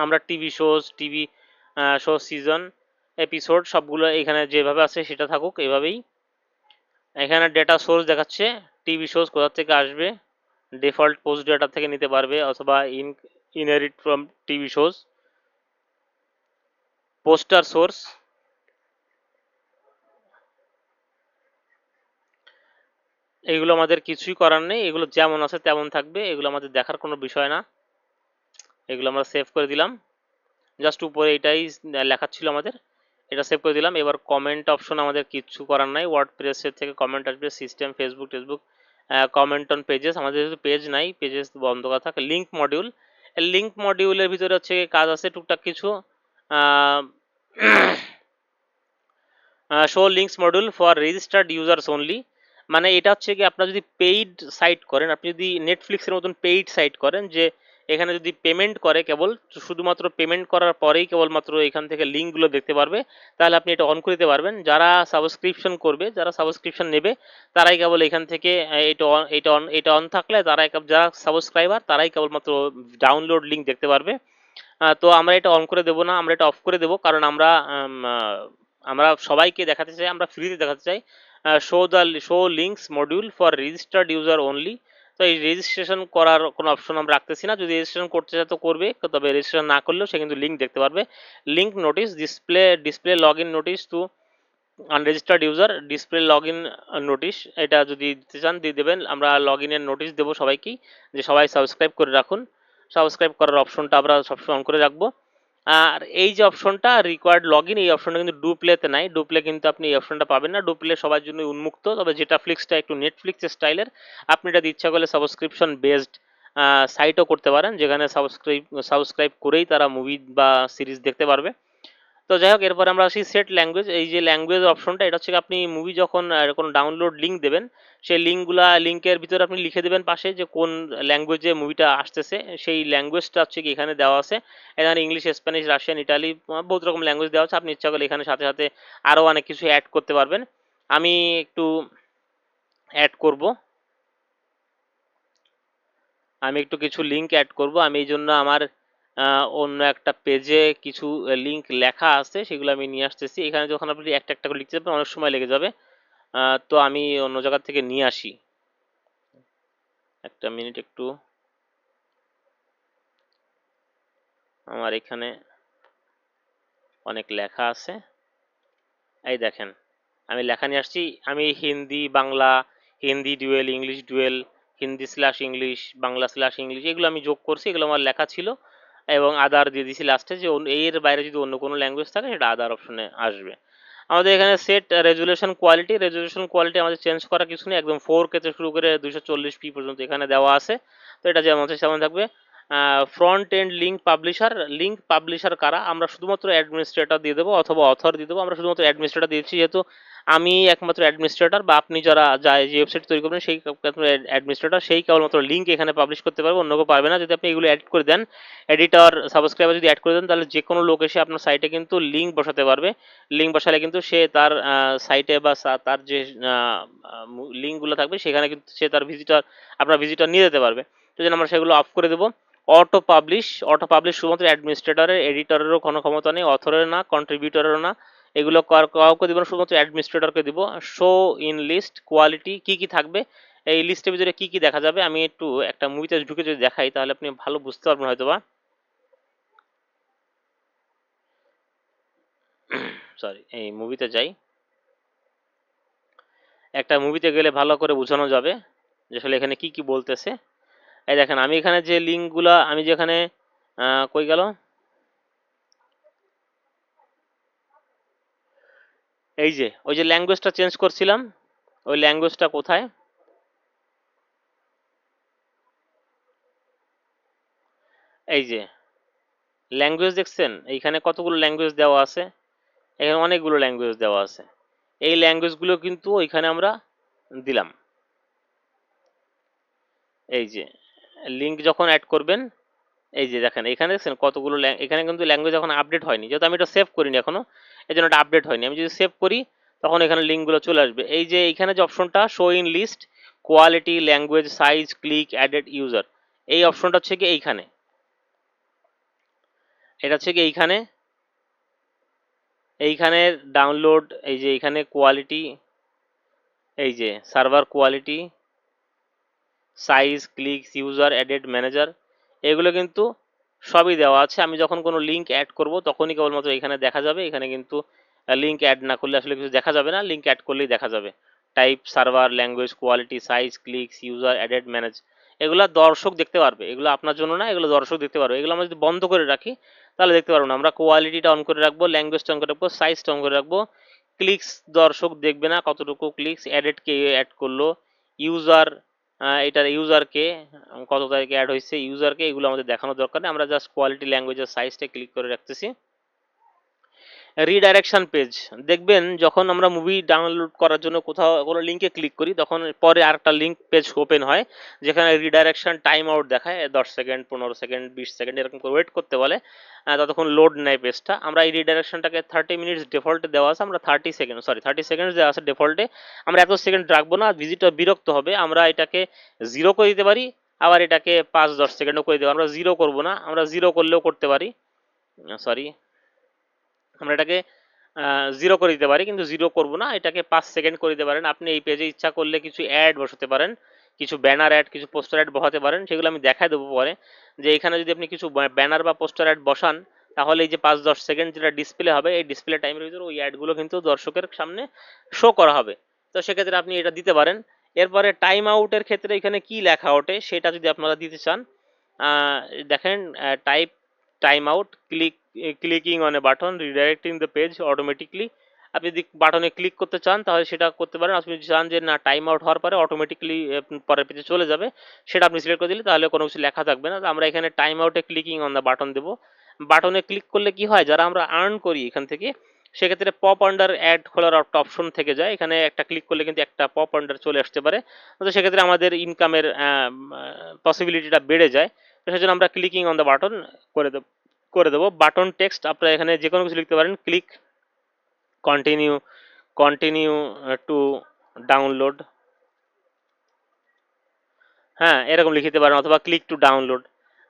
আমরা টিভি শো সিজন এপিসোড সবগুলো এখানে যেভাবে আছে সেটা থাকুক এভাবেই। এখানে ডেটা সোর্স দেখাচ্ছে, টিভি শোজ কোথা থেকে আসবে, ডিফল্ট পোস্ট ডেটা থেকে নিতে পারবে অথবা inherit from TV shows. Poster source, এগুলো আমাদের কিছুই করার নেই, এগুলো যেমন আছে তেমন থাকবে, এগুলো আমাদের দেখার কোনো বিষয় না। এগুলো আমরা সেভ করে দিলাম, জাস্ট উপরে এটাই লেখা ছিল আমাদের, এটা সেভ করে দিলাম। এবার কমেন্ট অপশন আমাদের কিচ্ছু করার নাই, ওয়ার্ডপ্রেসের থেকে কমেন্ট আসবে, system, Facebook comment on pages, আমাদের যেহেতু পেজ নাই, পেজেস বন্ধ করা থাকে। লিঙ্ক মডিউলের ভিতরে হচ্ছে কাজ আছে টুকটাক কিছু। Show links module for registered users only, মানে এটা হচ্ছে কি আপনার যদি পেইড সাইট করেন, আপনি যদি নেটফ্লিক্সের মতন পেইড সাইট করেন, যে এখানে যদি পেমেন্ট করে কেবল, শুধুমাত্র পেমেন্ট করার পরেই কেবলমাত্র এখান থেকে লিঙ্কগুলো দেখতে পারবে, তাহলে আপনি এটা অন করে দিতে পারবেন। যারা সাবস্ক্রিপশন করবে, যারা সাবস্ক্রিপশন নেবে, তারাই কেবল এখান থেকে এটা অন থাকলে তারাই, যারা সাবস্ক্রাইবার তারাই কেবলমাত্র ডাউনলোড লিঙ্ক দেখতে পারবে। তো আমরা এটা অন করে দেবো না, আমরা এটা অফ করে দেবো, কারণ আমরা সবাইকে দেখাতে চাই, আমরা ফ্রিতে দেখাতে চাই। Show links module for registered user only. তো এই রেজিস্ট্রেশন করার কোনো অপশন আমরা রাখতেছি না, যদি রেজিস্ট্রেশন করতে চায় তো করবে, তবে রেজিস্ট্রেশন না করলেও সে কিন্তু লিঙ্ক দেখতে পারবে। Link notice, display log in notice two unregistered user, display log in notice, এটা যদি দিতে চান দিয়ে দেবেন। আমরা লগ ইনের নোটিশ দেবো সবাইকেই, যে সবাই সাবস্ক্রাইব করে রাখুন। সাবস্ক্রাইব করার অপশনটা আমরা সবসময় অন করে রাখবো। আর এই যে অপশনটা রিকোয়ার্ড লগ ইন, এই অপশনটা কিন্তু ডুপ্লেতে নাই, ডুপ্লে কিন্তু আপনি এই অপশনটা পাবেন না, ডুপ্লে সবার জন্য উন্মুক্ত। তবে যেটা ফ্লিক্সটা একটু নেটফ্লিক্স স্টাইলের, আপনি এটা ইচ্ছা করলে সাবস্ক্রিপশন বেসড সাইটও করতে পারেন, যেখানে সাবস্ক্রাইব করেই তারা মুভি বা সিরিজ দেখতে পারবে। তো যাই হোক, এরপর আমরা আসি সেট ল্যাঙ্গুয়েজ। এই যে ল্যাঙ্গুয়েজ অপশনটা, এটা হচ্ছে আপনি মুভি যখন কোনো ডাউনলোড লিঙ্ক দেবেন, সেই লিঙ্কের ভিতরে আপনি লিখে দেবেন পাশে যে কোন ল্যাঙ্গুয়েজে মুভিটা আসতেছে, সেই ল্যাঙ্গুয়েজটা হচ্ছে কি এখানে দেওয়া আছে। এখানে ইংলিশ, স্প্যানিশ, রাশিয়ান, ইটালি, বহুত রকম ল্যাঙ্গুয়েজ দেওয়া আছে। আপনি ইচ্ছা করলে এখানে সাথে সাথে আরও অনেক কিছু অ্যাড করতে পারবেন। আমি একটু অ্যাড করব, আমি একটু কিছু লিঙ্ক অ্যাড করব। আমি এই জন্য আমার অন্য একটা পেজে কিছু লিঙ্ক লেখা আছে, সেগুলো আমি নিয়ে আসতেছি। এখানে যখন আপনি একটা একটা করে লিখতে যাবেন অনেক সময় লেগে যাবে, তো আমি অন্য জায়গা থেকে নিয়ে আসি। একটা মিনিট, একটু আমার এখানে অনেক লেখা আছে, এই দেখেন আমি লেখা নিয়ে আসছি। আমি Hindi Bangla, Hindi dual, English dual, Hindi slash English, Bangla slash English, এগুলো আমি যোগ করছি, এগুলো আমার লেখা ছিল। এবং আদার দিয়ে দিছি লাস্টে, যে এর বাইরে যদি অন্য কোনো ল্যাঙ্গুয়েজ থাকে সেটা আদার অপশনে আসবে। আমাদের এখানে সেট রেজুলেশন কোয়ালিটি আমাদের চেঞ্জ করা কিছু নেই, একদম 4K থেকে শুরু করে 240p পর্যন্ত এখানে দেওয়া আছে। তো এটা যেমন আছে তেমন থাকবে। ফ্রন্ট এন্ড লিঙ্ক পাবলিশার কারা, আমরা শুধুমাত্র অ্যাডমিনিস্ট্রেটর দিয়ে দেবো অথবা অথর দিয়ে দেবো। আমরা শুধুমাত্র অ্যাডমিনিস্ট্রেটর দিয়েছি, যেহেতু আমি একমাত্র অ্যাডমিনিস্ট্রেটর, বা আপনি যারা যে ওয়েবসাইট তৈরি করবেন সেই অ্যাডমিনিস্ট্রেটর, সেই কেবলমাত্র লিঙ্ক এখানে পাবলিশ করতে পারবে, অন্য কেউ পারবে না। যদি আপনি এগুলো অ্যাড করে দেন, এডিটর সাবস্ক্রাইবার যদি অ্যাড করে দেন, তাহলে যে কোনো লোক এসে আপনার সাইটে কিন্তু লিঙ্ক বসাতে পারবে। লিঙ্ক বসালে কিন্তু সে তার সাইটে বা তার যে লিঙ্কগুলো থাকবে সেখানে কিন্তু সে তার আপনার ভিজিটর নিয়ে যেতে পারবে। তো জন্য আমরা সেগুলো অফ করে দেবো। অটো পাবলিশ শুধুমাত্র অ্যাডমিনিস্ট্রেটরের, এডিটরেরও কোনো ক্ষমতা নেই, অথরের না, কন্ট্রিবিউটরেরও না, এগুলো কাউকে দিব না, শুধুমাত্র অ্যাডমিনিস্ট্রেটরকে দিব। শো ইন লিস্ট কোয়ালিটি কি কি থাকবে, এই লিস্টের ভিতরে কি কি দেখা যাবে, আমি একটু একটা মুভিতে ঢুকে যদি দেখাই তাহলে আপনি ভালো বুঝতে পারবেন হয়তোবা। সরি, এই মুভিতে যাই। একটা মুভিতে গেলে ভালো করে বোঝানো যাবে যে আসলে এখানে কি কি বলতেছে। এই দেখেন, আমি এখানে যে লিঙ্কগুলা আমি যেখানে কই গেল, এই যে ওই যে ল্যাঙ্গুয়েজটা চেঞ্জ করছিলাম, ওই ল্যাঙ্গুয়েজটা কোথায়, এই যে ল্যাঙ্গুয়েজ দেখছেন, এইখানে কতগুলো ল্যাঙ্গুয়েজ দেওয়া আছে, এখানে অনেকগুলো ল্যাঙ্গুয়েজ দেওয়া আছে। এই ল্যাঙ্গুয়েজগুলো কিন্তু ওইখানে আমরা দিলাম। এই যে লিঙ্ক যখন অ্যাড করবেন, এই যে দেখেন এখানে দেখছেন কতগুলো এখানে কিন্তু ল্যাঙ্গুয়েজ এখন আপডেট হয়নি, যেহেতু আমি এটা সেভ করিনি এখনো, এই জন্য এটা আপডেট হয়নি। আমি যদি সেভ করি তখন এখানে লিঙ্কগুলো চলে আসবে। এই যে এইখানে যে অপশনটা show in list quality language size click added user, এই অপশনটা হচ্ছে কি এইখানে, এটা হচ্ছে কি এইখানে, এইখানে ডাউনলোড, এই যে এইখানে কোয়ালিটি, এই যে server quality size clicks user added manager, এগুলো কিন্তু সবই দেওয়া আছে। আমি যখন কোনো লিঙ্ক অ্যাড করব তখনই কেবলমাত্র এখানে দেখা যাবে। এখানে কিন্তু লিঙ্ক অ্যাড না করলে আসলে কিছু দেখা যাবে না, লিঙ্ক অ্যাড করলেই দেখা যাবে। Type server language quality size clicks user added manage, এগুলো দর্শক দেখতে পারবে, এগুলো আপনার জন্য না, এগুলো দর্শক দেখতে পারবে। এগুলো আমরা যদি বন্ধ করে রাখি তাহলে দেখতে পারবো না। আমরা কোয়ালিটিটা অন করে রাখবো, ল্যাঙ্গুয়েজটা অন করে রাখবো, সাইজটা অন করে রাখবো। ক্লিকস দর্শক দেখবে না কতটুকু ক্লিকস, অ্যাডেড কে অ্যাড করলো, ইউজার এটার ইউজারকে কত তারিখে অ্যাড হয়েছে ইউজারকে, এগুলো আমাদের দেখানোর দরকার নেই। আমরা জাস্ট কোয়ালিটি ল্যাঙ্গুয়েজের সাইজটা ক্লিক করে রাখতেছি। রিডাইরেকশন পেজ, দেখবেন যখন আমরা মুভি ডাউনলোড করার জন্য কোথাও কোনো লিঙ্কে ক্লিক করি তখন পরে আরেকটা লিঙ্ক পেজ ওপেন হয়, যেখানে রিডাইরেকশন টাইম আউট দেখায় 10 সেকেন্ড 15 সেকেন্ড 20 সেকেন্ড এরকম করে ওয়েট করতে বলে, ততক্ষণ লোড নেয় পেজটা। আমরা এই রিডাইরেকশনটাকে 30 মিনিটস ডিফল্টে দেওয়া আছে, আমরা 30 সেকেন্ড দেওয়া আছে ডিফল্টে, আমরা এত সেকেন্ড রাখবো না, ভিজিটর বিরক্ত হবে। আমরা এটাকে 0 করে দিতে পারি, আবার এটাকে 5-10 সেকেন্ডও করে দেবো। আমরা 0 করবো না, আমরা 0 করলেও করতে পারি, সরি, আমরা এটাকে 0 করে দিতে পারি, কিন্তু 0 করব না, এটাকে 5 সেকেন্ড করে দিতে পারেন। আপনি এই পেজে ইচ্ছা করলে কিছু অ্যাড বসাতে পারেন, কিছু ব্যানার অ্যাড, কিছু পোস্টার অ্যাড বসাতে পারেন, সেগুলো আমি দেখাই দেবো পরে। যে এখানে যদি আপনি কিছু ব্যানার বা পোস্টার অ্যাড বসান তাহলে এই যে 5-10 সেকেন্ড যেটা ডিসপ্লে হবে, এই ডিসপ্লে টাইমের ভিতরে ওই অ্যাডগুলো কিন্তু দর্শকের সামনে শো করা হবে। তো সেক্ষেত্রে আপনি এটা দিতে পারেন। এরপরে টাইম আউটের ক্ষেত্রে এখানে কি লেখা ওঠে সেটা যদি আপনারা দিতে চান, দেখেন type time out clicking on a button redirecting the page automatically, আপনি যদি বাটনে ক্লিক করতে চান তাহলে সেটা করতে পারেন। আপনি যদি চান যে না টাইম আউট হওয়ার পরে অটোমেটিকলি পরের পেজে চলে যাবে, সেটা আপনি সিলেক্ট করে দিলে তাহলে কোনো কিছু লেখা থাকবে না। তো আমরা এখানে টাইম আউটে ক্লিকিং অন দ্য বাটন দেবো। বাটনে ক্লিক করলে কি হয়, যারা আমরা আর্ন করি এখান থেকে, সেক্ষেত্রে পপ আন্ডার অ্যাড খোলার একটা অপশন থেকে যায়, এখানে একটা ক্লিক করলে কিন্তু একটা পপ আন্ডার চলে আসতে পারে। তো সেক্ষেত্রে আমাদের ইনকামের পসিবিলিটিটা বেড়ে যায়। তো সেজন্য আমরা ক্লিকিং অন দ্য বাটন করে দেবো। বাটন টেক্সট আপনারা এখানে যে কোনো কিছু লিখতে পারেন, click continue continue to download, হ্যাঁ এরকম লিখতে পারেন, অথবা ক্লিক টু ডাউনলোড,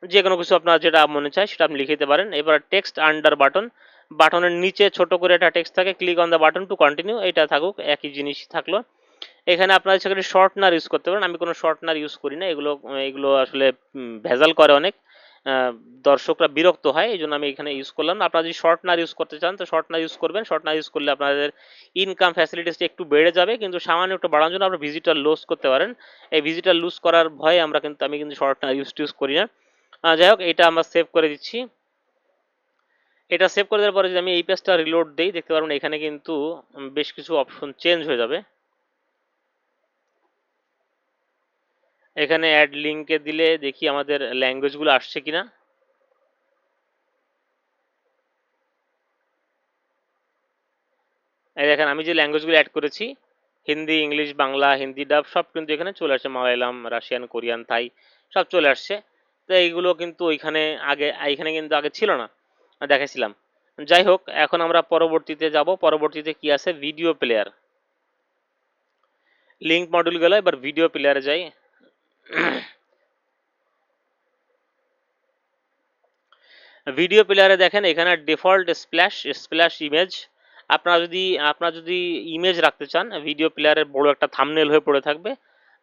যে কোনো কিছু আপনার যেটা মনে চায় সেটা আপনি লিখতে পারেন। এবার টেক্সট আন্ডার বাটন, বাটনের নিচে ছোট করে একটা টেক্সট থাকে, click on the button to continue, এটা থাকুক, একই জিনিস থাকলো। এখানে আপনারা সেখানে শর্টনার ইউজ করতে পারেন, আমি কোনো শর্টনার ইউজ করি না, এগুলো এগুলো আসলে ভেজাল করে অনেক, দর্শকরা বিরক্ত হয়, এই জন্য আমি এখানে ইউজ করলাম না। আপনারা যদি শর্টনার ইউজ করতে চান তো শর্টনার ইউজ করবেন, শর্টনার ইউজ করলে আপনাদের ইনকাম ফ্যাসিলিটিসটা একটু বেড়ে যাবে, কিন্তু সামান্য একটু বাড়ানোর জন্য আপনারা ভিজিটর লস করতে পারেন। এই ভিজিটর লুজ করার ভয়ে আমি কিন্তু শর্টনার ইউজ করি না। যাই হোক, এটা আমরা সেভ করে দিচ্ছি। এটা সেভ করে দেওয়ার পরে যদি আমি এই পেজটা রিলোড দিই, দেখতে পারবেন এখানে কিন্তু বেশ কিছু অপশন চেঞ্জ হয়ে যাবে। এখানে অ্যাড লিঙ্কে দিলে দেখি আমাদের ল্যাঙ্গুয়েজগুলো আসছে কিনা। এই দেখেন আমি যে ল্যাঙ্গুয়েজগুলো অ্যাড করেছি, হিন্দি, ইংলিশ, বাংলা, হিন্দি ডাব সব কিন্তু এখানে চলে আসছে, মালায়ালাম, রাশিয়ান, কোরিয়ান, থাই সব চলে আসছে। তো এইগুলো কিন্তু ওইখানে আগে, এইখানে কিন্তু আগে ছিল না, দেখাইছিলাম। যাই হোক, এখন আমরা পরবর্তীতে যাব। পরবর্তীতে কি আছে, ভিডিও প্লেয়ার। লিঙ্ক মডিউল গেল, এবার ভিডিও প্লেয়ারে যাই। ভিডিও প্লেয়ারে দেখেন এখানে ডিফল্ট স্প্ল্যাশ স্প্ল্যাশ ইমেজ। আপনারা যদি ইমেজ রাখতে চান, ভিডিও প্লেয়ারের বড় একটা থাম্বনেল হয়ে পড়ে থাকবে,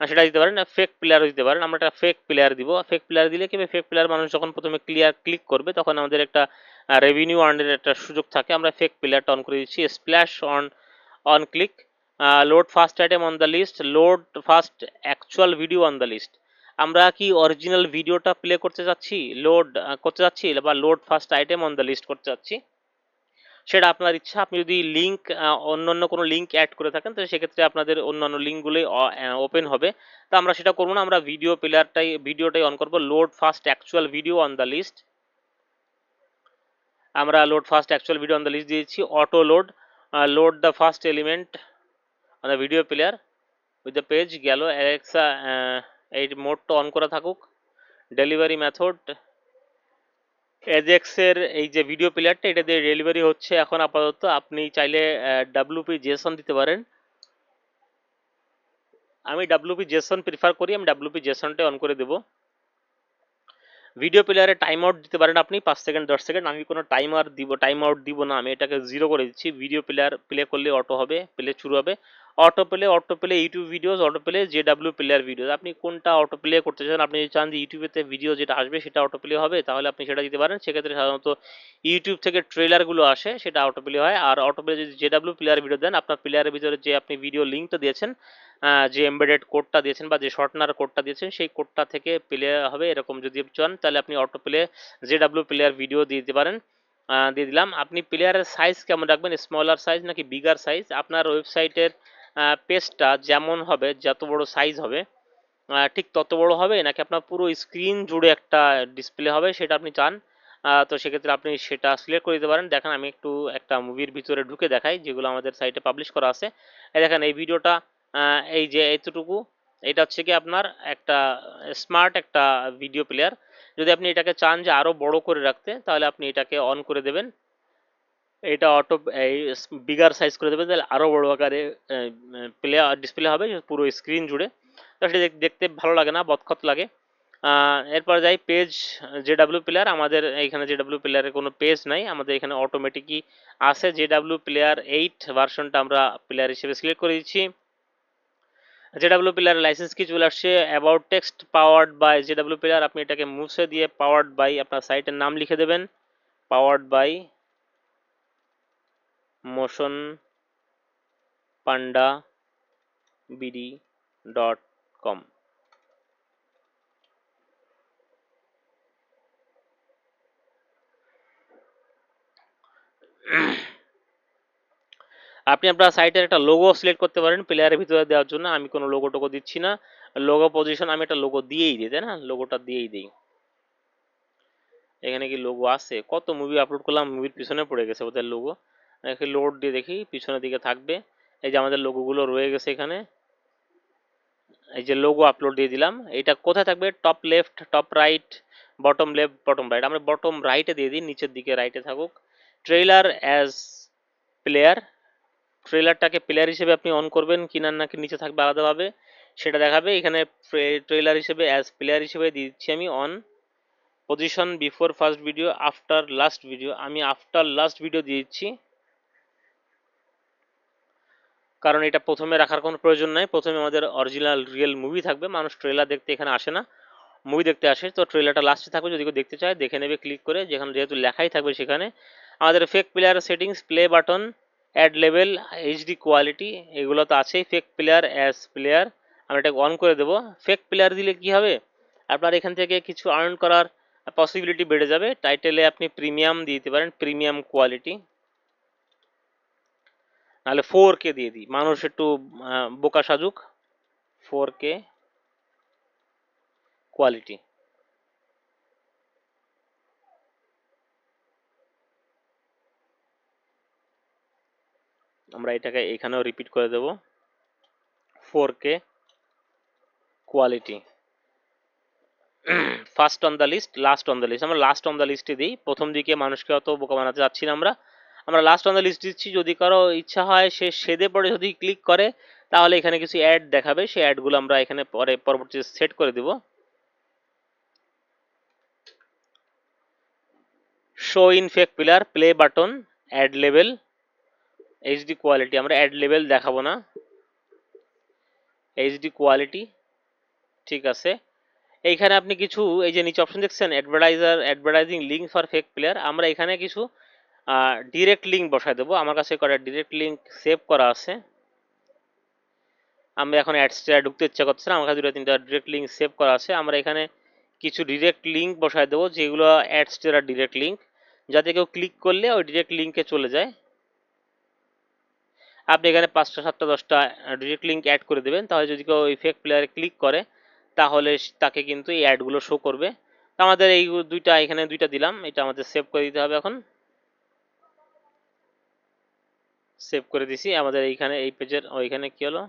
সেটা দিতে পারেন। ফেক প্লেয়ারও দিতে পারেন। আমরা একটা ফেক প্লেয়ার দিব। ফেক প্লেয়ার দিলে কি, ফেক প্লেয়ার মানুষ যখন প্রথমে ক্লিক করবে তখন আমাদের একটা রেভিনিউ আর্নের একটা সুযোগ থাকে। আমরা ফেক প্লেয়ারটা অন করে দিচ্ছি। Splash on on click, load first item on the list, load first actual video on the list. আমরা কি অরিজিনাল ভিডিওটা প্লে করতে যাচ্ছি, লোড করতে যাচ্ছি, বা load first item on the list করতে যাচ্ছি, সেটা আপনার ইচ্ছা। আপনি যদি লিঙ্ক, অন্যান্য কোনো লিঙ্ক অ্যাড করে থাকেন, তো সেক্ষেত্রে আপনাদের অন্যান্য লিঙ্কগুলোই ওপেন হবে। তো আমরা সেটা করবো না, আমরা ভিডিওটাই অন করবো। Load first actual video on the list. আমরা load first actual video on the list দিয়েছি। Auto load, load the first element on the video player with the page গেল। অ্যালেক্সা, এই মোডটা অন করা থাকুক। ডেলিভারি মেথড, এজেক্সের এই যে ভিডিও প্লেয়ারটা, এটা দিয়ে ডেলিভারি হচ্ছে এখন আপাতত। আপনি চাইলে ডাব্লিউপি জেসন দিতে পারেন। আমি ডাব্লিউপি জেসন প্রিফার করি, আমি ডাব্লিউপি জেসনটাই অন করে দেবো। ভিডিও প্লেয়ারে টাইম আউট দিতে পারেন আপনি 5 সেকেন্ড 10 সেকেন্ড। আমি কোনো টাইম আউট দিব না, আমি এটাকে 0 করে দিচ্ছি। ভিডিও প্লেয়ার প্লে করলে অটো হবে, প্লে শুরু হবে। Auto play YouTube videos, auto play JW player videos. আপনি কোনটা অটো প্লে করতে চান? আপনি যদি চান যে ইউটিউবেতে ভিডিও যেটা আসবে সেটা অটো প্লে হবে, তাহলে আপনি সেটা দিতে পারেন। সেক্ষেত্রে সাধারণত ইউটিউব থেকে ট্রেলারগুলো আসে, সেটা অটো প্লে হয়। আর অটো প্লে যদি জেডাব্লিউ প্লেয়ার ভিডিও দেন, আপনার প্লেয়ারের ভিতরে যে আপনি ভিডিও লিঙ্কটা দিয়েছেন, যে এমবেডেড কোডটা দিয়েছেন বা যে শর্টনার কোডটা দিয়েছেন, সেই কোডটা থেকে প্লে হবে। এরকম যদি চান তাহলে আপনি auto play JW player video দিয়ে দিতে পারেন। দিয়ে দিলাম। আপনি প্লেয়ারের সাইজ কেমন রাখবেন, স্মলার সাইজ নাকি বিগার সাইজ? আপনার ওয়েবসাইটের পেজটা যেমন হবে, যত বড় সাইজ হবে ঠিক তত বড় হবে, নাকি আপনার পুরো স্ক্রিন জুড়ে একটা ডিসপ্লে হবে, সেটা আপনি চান? তো সেক্ষেত্রে আপনি সেটা সিলেক্ট করে দিতে পারেন। দেখেন আমি একটু একটা মুভির ভিতরে ঢুকে দেখাই, যেগুলো আমাদের সাইটে পাবলিশ করা আছে। এই দেখেন এই ভিডিওটা, এই যে এতটুকু, এটা হচ্ছে কি আপনার একটা স্মার্ট একটা ভিডিও প্লেয়ার। যদি আপনি এটাকে চান যে আরো বড় করে রাখতে, তাহলে আপনি এটাকে অন করে দেবেন। এটা অটো এই বিগার সাইজ করে দেবে, তাহলে আরো বড় আকারে ডিসপ্লে হবে পুরো স্ক্রিন জুড়ে। তো সেটা দেখতে ভালো লাগে না, বদখত লাগে। এরপর যাই পেজ, জেডাব্লিউ প্লেয়ার। আমাদের এইখানে জেডাব্লিউ প্লেয়ারের কোনো পেজ নাই, আমাদের এখানে অটোমেটিকই আছে। জেডাব্লিউ প্লেয়ার 8 ভার্সনটা আমরা প্লেয়ার হিসেবে সিলেক্ট করে দিচ্ছি। জেডাব্লিউ প্লেয়ার লাইসেন্স কি চলে আসছে, about text powered by JW player. আপনি এটাকে মুছে দিয়ে পাওয়ার্ড বাই আপনার সাইটের নাম লিখে দেবেন, পাওয়ার্ড বাই মোশন পান্ডা বিডি.com। আপনি আপনার সাইটের একটা লোগো সিলেক্ট করতে পারেন প্লেয়ারের ভিতরে দেওয়ার জন্য। আমি কোনো লোগো টোগো দিচ্ছি না। লোগো পজিশন আমি একটা লোগো দিয়েই দিই, তাই না? লোগোটা দিয়েই দিই। এখানে কি লোগো আছে? কত মুভি আপলোড করলাম, মুভির পিছনে পড়ে গেছে ওদের লোগো। এখানে লোড দিয়ে দেখি, পিছনের দিকে থাকবে। এই যে আমাদের লোগোগুলো রয়ে গেছে এখানে। এই যে লোগো আপলোড দিয়ে দিলাম, এটা কোথায় থাকবে? Top left, top right, bottom left, bottom right. আমরা বটম রাইটে দিয়ে দিই, নিচের দিকে রাইটে থাকুক। ট্রেইলার অ্যাজ প্লেয়ার, ট্রেলারটাকে প্লেয়ার হিসেবে আপনি অন করবেন কিনা, নাকি নিচে থাকবে আলাদাভাবে সেটা দেখাবে। এখানে ট্রেলার হিসেবে অ্যাজ প্লেয়ার হিসেবে দিচ্ছি আমি on. Position before first video, after last video, আমি আফটার লাস্ট ভিডিও দিয়ে দিচ্ছি, কারণ এটা প্রথমে রাখার কোনো প্রয়োজন নাই। প্রথমে আমাদের অরিজিনাল রিয়েল মুভি থাকবে, মানুষ ট্রেলার দেখতে এখানে আসে না, মুভি দেখতে আসে। তো ট্রেলারটা লাস্টে থাকবে, যদি কেউ দেখতে চায় দেখে নেবে ক্লিক করে, যেখানে যেহেতু লেখাই থাকবে সেখানে। আমাদের fake player settings, play button, add level, HD quality, এগুলো তো আছেই। ফেক প্লেয়ার অ্যাজ প্লেয়ার আমরা এটাকে অন করে দেবো। ফেক প্লেয়ার দিলে কি হবে, আপনার এখান থেকে কিছু আর্ন করার পসিবিলিটি বেড়ে যাবে। টাইটেলে আপনি প্রিমিয়াম দিয়ে দিতে পারেন, প্রিমিয়াম কোয়ালিটি, নাহলে 4K দিয়ে দিই, মানুষ একটু বোকা সাজুক। 4K quality. আমরা এটাকে এখানেও রিপিট করে দেব, 4K quality. First on the list, last on the list, আমরা লাস্ট অন দ্য লিস্টে দিই। প্রথম দিকে মানুষকে অত বোকা বানাতে যাচ্ছি না আমরা, আমরা লাস্ট অন দ্য লিস্ট দিচ্ছি। যদি কারো ইচ্ছা হয় সে সেদে পড়ে যদি ক্লিক করে, তাহলে এখানে কিছু অ্যাড দেখাবে, সেই অ্যাডগুলো আমরা এখানে পরে পরবর্তীতে সেট করে দেব। Show in fake pillar, play button, add level, HD quality. আমরা অ্যাড লেভেল দেখাবো না, এইচডি কোয়ালিটি, ঠিক আছে। এইখানে আপনি কিছু, এই যে নিচে অপশন দেখছেন advertising link for fake player, আমরা এখানে কিছু ডিরেক্ট লিঙ্ক বসায় দেবো। আমার কাছে কটা ডিরেক্ট লিঙ্ক সেভ করা আছে, আমি এখন অ্যাডসটা ঢুকতে ইচ্ছা করছে না, আমার কাছে 2-3টা ডিরেক্ট লিঙ্ক সেভ করা আছে। আমরা এখানে কিছু ডিরেক্ট লিঙ্ক বসায় দেবো, যেগুলো অ্যাডসটা ডিরেক্ট লিঙ্ক, যাতে কেউ ক্লিক করলে ওই ডিরেক্ট লিঙ্কে চলে যায়। আপনি এখানে 5টা 7টা 10টা ডিরেক্ট লিঙ্ক অ্যাড করে দেবেন, তাহলে যদি কেউ ওই ফেক প্লেয়ারে ক্লিক করে, তাহলে তাকে কিন্তু এই অ্যাডগুলো শো করবে। তো আমাদের এই দুইটা, এখানে দুইটা দিলাম, এটা আমাদের সেভ করে দিতে হবে। এখন সেভ করে দিছি। আমাদের এইখানে এই পেজের ওইখানে কি হলো,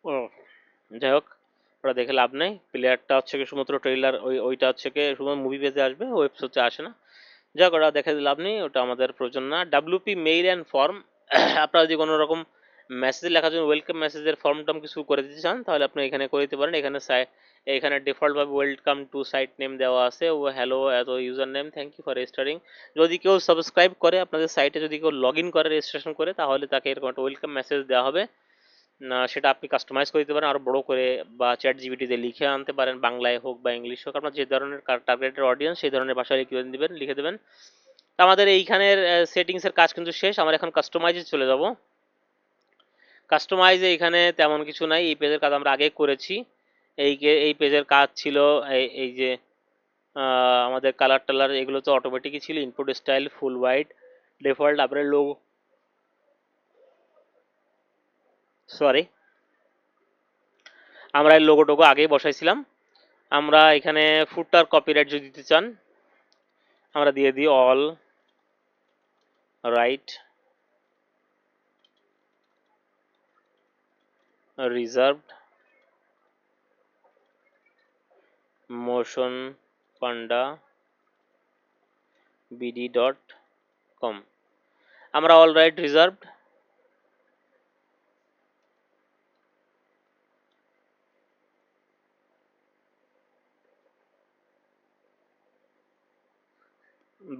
ও যাই হোক, ওটা দেখে লাভ নেই। প্লেয়ারটা হচ্ছে কি শুধুমাত্র ট্রেইলার, ওইটা হচ্ছে কি শুধুমাত্র মুভি পেজে আসবে, ওয়েবসাইটে আসে না। যাক, ওটা দেখে লাভ নেই, ওটা আমাদের প্রয়োজন না। ডাব্লিউপি মেইল অ্যান্ড ফর্ম, আপনারা যদি কোনো রকম মেসেজ লেখার জন্য ওয়েলকাম মেসেজের ফর্ম টর্ম কিছু করে দিতে চান, তাহলে আপনি এখানে করে দিতে পারেন। এখানে এখানে ডিফল্টভাবে ওয়েলকাম টু সাইট নেম দেওয়া আছে, ও হ্যালো এত user name, thank you for registering. যদি কেউ সাবস্ক্রাইব করে আপনাদের সাইটে, যদি কেউ লগ ইন করে রেজিস্ট্রেশন করে, তাহলে তাকে এরকম একটা ওয়েলকাম মেসেজ দেওয়া হবে। না, সেটা আপনি কাস্টমাইজ করে দিতে পারেন আরো বড় করে, বা চ্যাট জিপিটিতে লিখে আনতে পারেন, বাংলায় হোক বা ইংলিশ হোক, আপনার যে ধরনের টার্গেটেড অডিয়েন্স সেই ধরনের ভাষায় লিখে দেবেন। তো আমাদের এইখানের সেটিংসের কাজ কিন্তু শেষ। আমরা এখন কাস্টমাইজে চলে যাব। কাস্টমাইজে এখানে তেমন কিছু নাই, এই পেজের কাজ আমরা আগে করেছি। এই পেজের কাজ ছিল এই যে আমাদের কালার টালার এগুলো তো অটোমেটিকই ছিল, ইনপুট স্টাইল ফুল হোয়াইট ডিফল্ট, আপনার লোগো, সরি, আমরা এই লোগো টোগো আগেই বসাইছিলাম। আমরা এখানে ফুটার কপিরাইট যদি দিতে চান, আমরা দিয়ে দিই অল রাইট রিজার্ভড মোশন পান্ডা bd.com, আমরা অল রাইট রিজার্ভড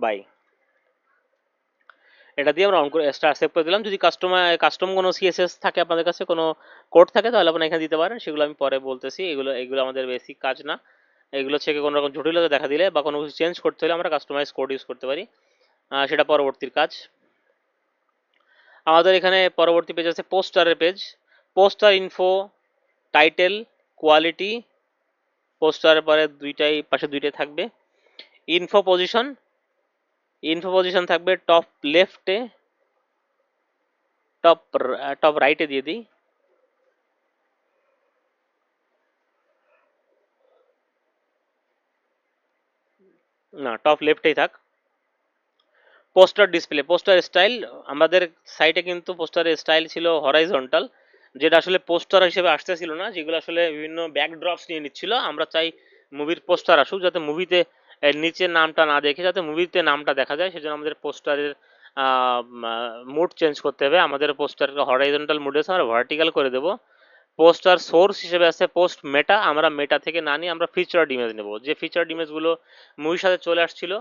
বাই, এটা দিয়ে আমরা অন করে স্টার সেভ করে দিলাম। যদি কাস্টম কোনো সিএসএস থাকে আপনাদের কাছে, কোনো কোড থাকে, তাহলে আপনারা এখানে দিতে পারেন, সেগুলো আমি পরে বলতেছি। এগুলো আমাদের বেসিক কাজ না। এগুলো থেকে কোনো রকম জটিলতা দেখা দিলে বা কোনো কিছু চেঞ্জ করতে হলে আমরা কাস্টমাইজ কোড ইউজ করতে পারি, সেটা পরবর্তীর কাজ। আমাদের এখানে পরবর্তী পেজ আছে পোস্টারের page. Poster info, title, quality, পোস্টারের পরে পাশে দুইটাই থাকবে। ইনফো পজিশন, ইনফো পজিশন থাকবে টপ লেফটে, টপ টপ রাইটে দিয়ে দিই, না টপ লেফটেই থাক। পোস্টার ডিসপ্লে, পোস্টার স্টাইল, আমাদের সাইটে কিন্তু পোস্টারের স্টাইল ছিল হরাইজন্টাল, যেটা আসলে পোস্টার হিসেবে আসতেছিল না, যেগুলো আসলে বিভিন্ন ব্যাকড্রপস নিয়ে নিচ্ছিল। আমরা চাই মুভির পোস্টার আসুক, যাতে মুভিতে নিচের নামটা না দেখে যাতে মুভিতে নামটা দেখা যায়, সেজন্য আমাদের পোস্টারের মুড চেঞ্জ করতে হবে। আমাদের পোস্টারকে হরাইজন্টাল মুডে আমরা ভার্টিক্যাল করে দেবো। পোস্টার সোর্স হিসেবে আছে পোস্ট মেটা, আমরা মেটা থেকে না নিয়ে আমরা ফিচার্ড ইমেজ নেব। যে ফিচার্ড ইমেজগুলো মুভির সাথে চলে আসছিল,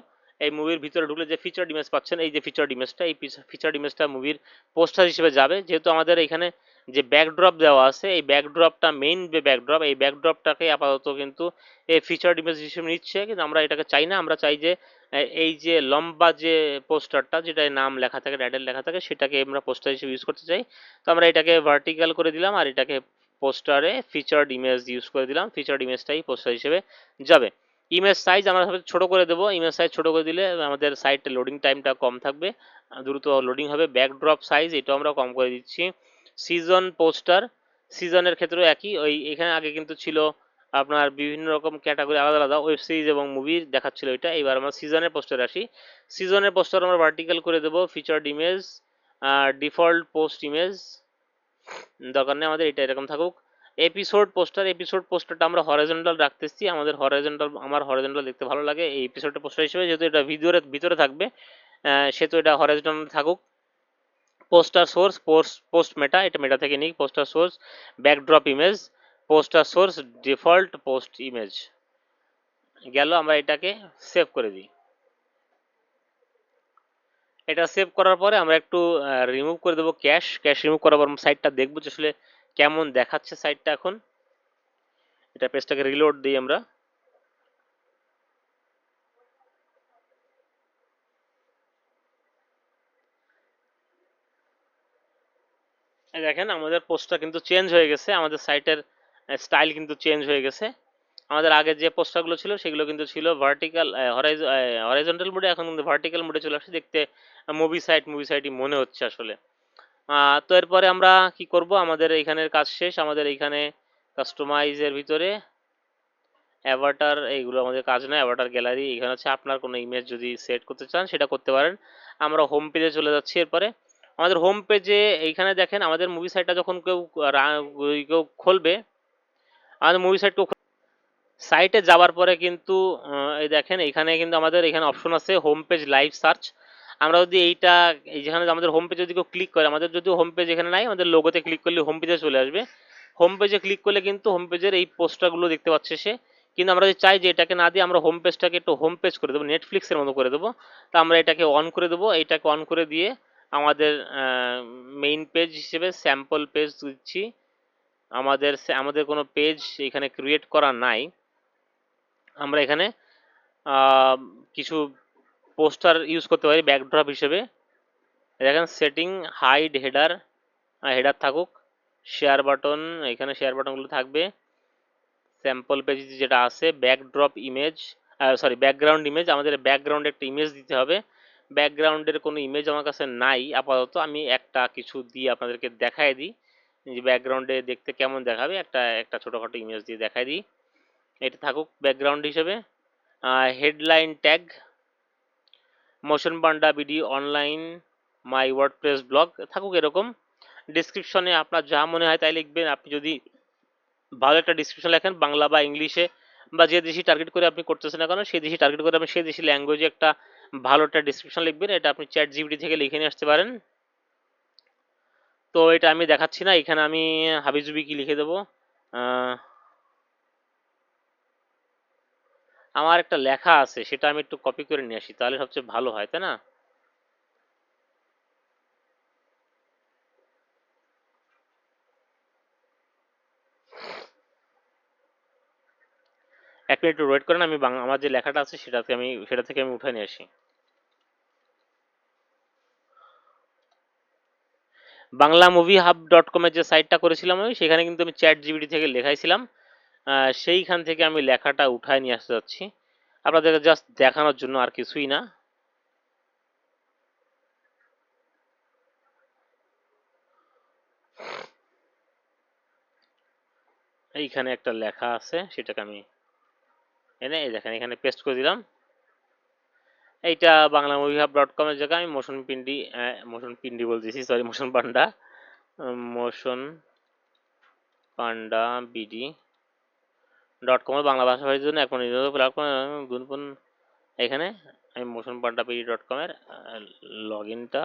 এই মুভির ভিতরে ঢুকলে যে ফিচার্ড ইমেজ পাচ্ছেন, এই যে ফিচার্ড ইমেজটা, এই ফিচার্ড ইমেজটা মুভির পোস্টার হিসেবে যাবে। যেহেতু আমাদের এখানে যে ব্যাকড্রপ দেওয়া আছে, এই ব্যাকড্রপটা মেইন যে ব্যাকড্রপ, এই ব্যাকড্রপটাকে আপাতত কিন্তু এই ফিচার্ড ইমেজ হিসেবে নিচ্ছে, কিন্তু আমরা এটাকে চাই না। আমরা চাই যে এই যে লম্বা যে পোস্টারটা, যেটা নাম লেখা থাকে, টাইটেল লেখা থাকে, সেটাকে আমরা পোস্টার হিসেবে ইউজ করতে চাই। তো আমরা এটাকে ভার্টিক্যাল করে দিলাম, আর এটাকে পোস্টারে ফিচার্ড ইমেজ ইউজ করে দিলাম। ফিচার্ড ইমেজটাই পোস্টার হিসেবে যাবে। ইমেজ সাইজ আমরা ছোট করে দেবো। ইমেজ সাইজ ছোট করে দিলে আমাদের সাইটে লোডিং টাইমটা কম থাকবে, দ্রুত লোডিং হবে। ব্যাকড্রপ সাইজ এটাও আমরা কম করে দিচ্ছি। সিজন পোস্টার, সিজনের ক্ষেত্রেও একই, ওই এখানে আগে কিন্তু ছিল আপনার বিভিন্ন রকম ক্যাটাগরি আলাদা আলাদা ওয়েব সিরিজ এবং মুভি দেখাচ্ছিল এটা। এবার আমরা সিজনের পোস্টারে আসি। সিজনের পোস্টার আমরা ভার্টিক্যাল করে দেবো। Featured image, default post image দরকার নেই আমাদের, এটা এরকম থাকুক। এপিসোড পোস্টার, এপিসোড পোস্টারটা আমরা হরাইজন্টাল রাখতেছি। আমাদের হরাইজন্টাল, আমার হরাইজন্টাল দেখতে ভালো লাগে এই এপিসোডটা পোস্টার হিসেবে, যেহেতু এটা ভিডিওর ভিতরে থাকবে সেহেতু এটা হরাইজন্টাল থাকুক। পোস্টার সোর্স, পোস্ট মেটা, এটা মেটা থেকে নিই। Poster source backdrop image, poster source default post image গেল। আমরা এটাকে সেভ করে দিই। এটা সেভ করার পরে আমরা একটু রিমুভ করে দেবো ক্যাশ। ক্যাশ রিমুভ করার পর সাইটটা দেখবো যে আসলে কেমন দেখাচ্ছে সাইটটা এখন। এটা পেজটাকে রিলোড দিই আমরা। দেখেন আমাদের পোস্টটা কিন্তু চেঞ্জ হয়ে গেছে, আমাদের সাইটের স্টাইল কিন্তু চেঞ্জ হয়ে গেছে। আমাদের আগে যে পোস্টারগুলো ছিল সেগুলো কিন্তু ছিল ভার্টিক্যাল হরাইজন্টাল মোডে, এখন কিন্তু ভার্টিক্যাল মোডে চলে আসছে। দেখতে মুভি সাইটই মনে হচ্ছে আসলে। তো এরপরে আমরা কি করব, আমাদের এইখানের কাজ শেষ। আমাদের এইখানে কাস্টমাইজের ভিতরে অ্যাভাটার, এইগুলো আমাদের কাজ নয়। অ্যাভাটার গ্যালারি এখানে হচ্ছে, আপনার কোনো ইমেজ যদি সেট করতে চান সেটা করতে পারেন। আমরা হোম পেজে চলে যাচ্ছি। এরপরে আমাদের হোম পেজে এইখানে দেখেন আমাদের মুভি সাইটটা যখন কেউ খুলবে, আমাদের মুভি সাইট সাইটে যাওয়ার পরে কিন্তু এই দেখেন এখানে কিন্তু আমাদের এখানে অপশন আছে হোম পেজ লাইভ সার্চ। আমরা যদি এইটা, এই যেখানে আমাদের হোম পেজে যদি কেউ ক্লিক করে, আমাদের যদি হোম পেজ এখানে নাই, আমাদের লোগোতে ক্লিক করলে হোম পেজে চলে আসবে। হোম পেজে ক্লিক করলে কিন্তু হোম পেজের এই পোস্টারগুলো দেখতে পাচ্ছে সে। কিন্তু আমরা যদি চাই যে এটাকে না দিয়ে আমরা হোম পেজটাকে একটু হোম পেজ করে দেবো, নেটফ্লিক্সের মতো করে দেবো, তা আমরা এটাকে অন করে দেবো। এইটাকে অন করে দিয়ে আমাদের মেইন পেজ হিসেবে স্যাম্পল পেজ দিচ্ছি। আমাদের আমাদের কোনো পেজ এখানে ক্রিয়েট করা নাই। আমরা এখানে আহ, কিছু পোস্টার ইউজ করতে পারি ব্যাকড্রপ হিসেবে। দেখেন সেটিং, হাইড হেডার, হেডার থাকুক। শেয়ার বাটন, এখানে শেয়ার বাটনগুলো থাকবে। স্যাম্পল পেজ যেটা আছে, backdrop image, sorry background image, আমাদের ব্যাকগ্রাউন্ডে একটা ইমেজ দিতে হবে। ব্যাকগ্রাউন্ডের কোনো ইমেজ আমার কাছে নাই আপাতত, আমি একটা কিছু দিয়ে আপনাদেরকে দেখাই দিই যে ব্যাকগ্রাউন্ডে দেখতে কেমন দেখাবে। একটা একটা ছোটোখাটো ইমেজ দিয়ে দেখাই দিই, এটা থাকুক ব্যাকগ্রাউন্ড হিসেবে। হেডলাইন ট্যাগ, মোশন পান্ডা বিডি অনলাইন মাই ওয়ার্ডপ্রেস ব্লগ থাকুক এরকম। ডিসক্রিপশনে আপনার যা মনে হয় তাই লিখবেন। আপনি যদি ভালো একটা ডিসক্রিপশন লেখেন বাংলা বা ইংলিশে, বা যে দেশি টার্গেট করে আপনি করতেছেন না কেন সেই দেশি টার্গেট করে আপনি সেই দেশি ল্যাঙ্গুয়েজে একটা ভালো একটা ডিসক্রিপশন লিখবেন। এটা আপনি চ্যাট জিপিটি থেকে লিখে নিয়ে আসতে পারেন। তো এটা আমি দেখাচ্ছি না, এখানে আমি হাবিজুবি কি লিখে দেবো। আমার একটা লেখা আছে, সেটা আমি একটু কপি করে নিয়ে আসি, তাহলে সবচেয়ে ভালো হয়, তাই না? এক মিনিট একটু ওয়েট করেন, আমি আমার যে লেখাটা আছে সেটা থেকে আমি উঠে নিয়ে আসি। বাংলা মুভি হাব ডট কমের যে সাইটটা করেছিলাম আমি, সেখানে কিন্তু আমি চ্যাট জিপিটি থেকে লেখাইছিলাম। সেইখান থেকে আমি লেখাটা উঠায় নিয়ে আসতে যাচ্ছি আপনাদেরকে জাস্ট দেখানোর জন্য, আর কিছুই না। এইখানে একটা লেখা আছে, সেটাকে আমি এনে এই দেখেন এখানে পেস্ট করে দিলাম। এইটা বাংলা মুভি হাব ডট কমের জায়গায় আমি মোশন পিন্ডি বলতেছি, সরি, মোশন পান্ডা, মোশন পান্ডা বিডি ডট কমের বাংলা ভাষাভাষীর জন্য এক প্ল্যাটফর্ম এখানে আমি মোশন পান্ডা বিডি ডট কমের লগ ইনটা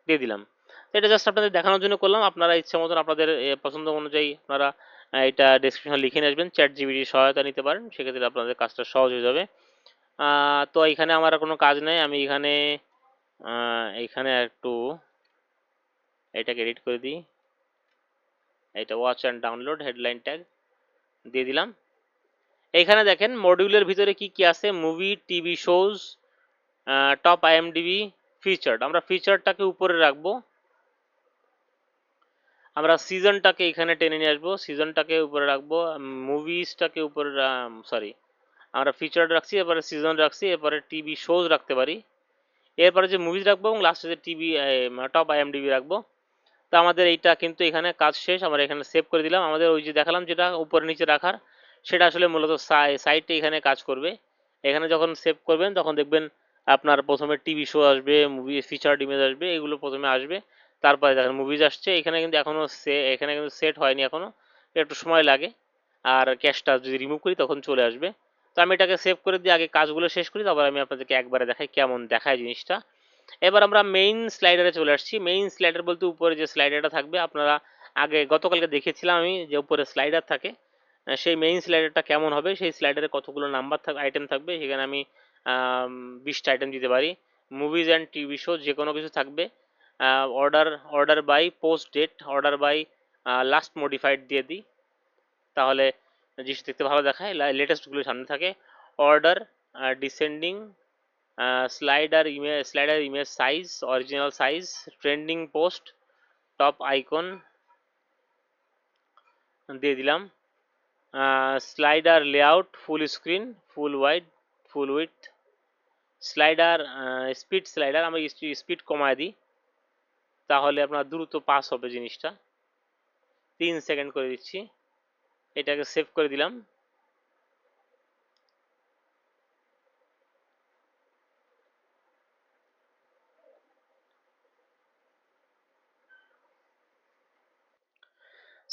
দিয়ে দিলাম। এটা জাস্ট আপনাদের দেখানোর জন্য করলাম। আপনারা ইচ্ছা মতন আপনাদের পছন্দ অনুযায়ী আপনারা এটা ডেসক্রিপশন লিখে নিয়ে আসবেন, চ্যাট জিপিটির সহায়তা নিতে পারেন, সেক্ষেত্রে আপনাদের কাজটা সহজ হয়ে যাবে। তো এখানে আমার আর কোনো কাজ নেই, আমি এখানে একটু এটাকে এডিট করে দিই। এটা watch and download headline tag দিয়ে দিলাম। এখানে দেখেন মডিউলের ভিতরে কি কি আছে, movie, TV shows, top IMDb, featured. আমরা ফিচারটাকে উপরে রাখবো, আমরা সিজনটাকে এখানে টেনে নিয়ে আসবো, সিজনটাকে উপরে রাখবো, মুভিজটাকে উপরে, সরি, আমরা ফিচার্ড রাখছি, এরপরে সিজন রাখছি, এরপরে টিভি শোজ রাখতে পারি, এরপরে যে মুভিজ রাখবো এবং লাস্টে যে টিভি টপ আইএমডিবি রাখবো। তো আমাদের এইটা কিন্তু এখানে কাজ শেষ, আমরা এখানে সেভ করে দিলাম। আমাদের ওই যে দেখালাম যেটা উপরে নিচে রাখার, সেটা আসলে মূলত সাইটে এখানে কাজ করবে। এখানে যখন সেভ করবেন তখন দেখবেন আপনার প্রথমে টিভি শো আসবে, মুভি ফিচার্ড ইমেজ আসবে, এগুলো প্রথমে আসবে, তারপরে দেখেন মুভিজ আসছে। এখানে কিন্তু এখনো এখানে কিন্তু সেট হয়নি এখনো, একটু সময় লাগে। আর ক্যাশটা যদি রিমুভ করি তখন চলে আসবে। তো আমি এটাকে সেভ করে দিয়ে আগে কাজগুলো শেষ করি, তারপর আমি আপনাদেরকে একবারে দেখাই কেমন দেখায় জিনিসটা। এবার আমরা মেইন স্লাইডারে চলে আসছি। মেইন স্লাইডার বলতে উপরে যে স্লাইডারটা থাকবে, আপনারা আগে গতকালকে দেখেছিলাম আমি যে উপরে স্লাইডার থাকে, সেই মেইন স্লাইডারটা কেমন হবে, সেই স্লাইডারে কতগুলো নাম্বার থাকবে, আইটেম থাকবে, সেখানে আমি 20টা আইটেম দিতে পারি। মুভিজ অ্যান্ড টিভি শো যে কোনো কিছু থাকবে। Order, order by post date, order by last modified দিয়ে দিই, তাহলে জিনিস দেখতে ভালো দেখায়, লেটেস্টগুলো সামনে থাকে। Order, descending, slider image size, original size, trending post, top icon দিয়ে দিলাম। Slider layout, full screen, full wide, full with, slider speed, slider আমরা স্পিড কমায় দিই, তাহলে আপনার দ্রুত পাস হবে জিনিসটা। 3 সেকেন্ড করে দিচ্ছি, এটাকে সেভ করে দিলাম।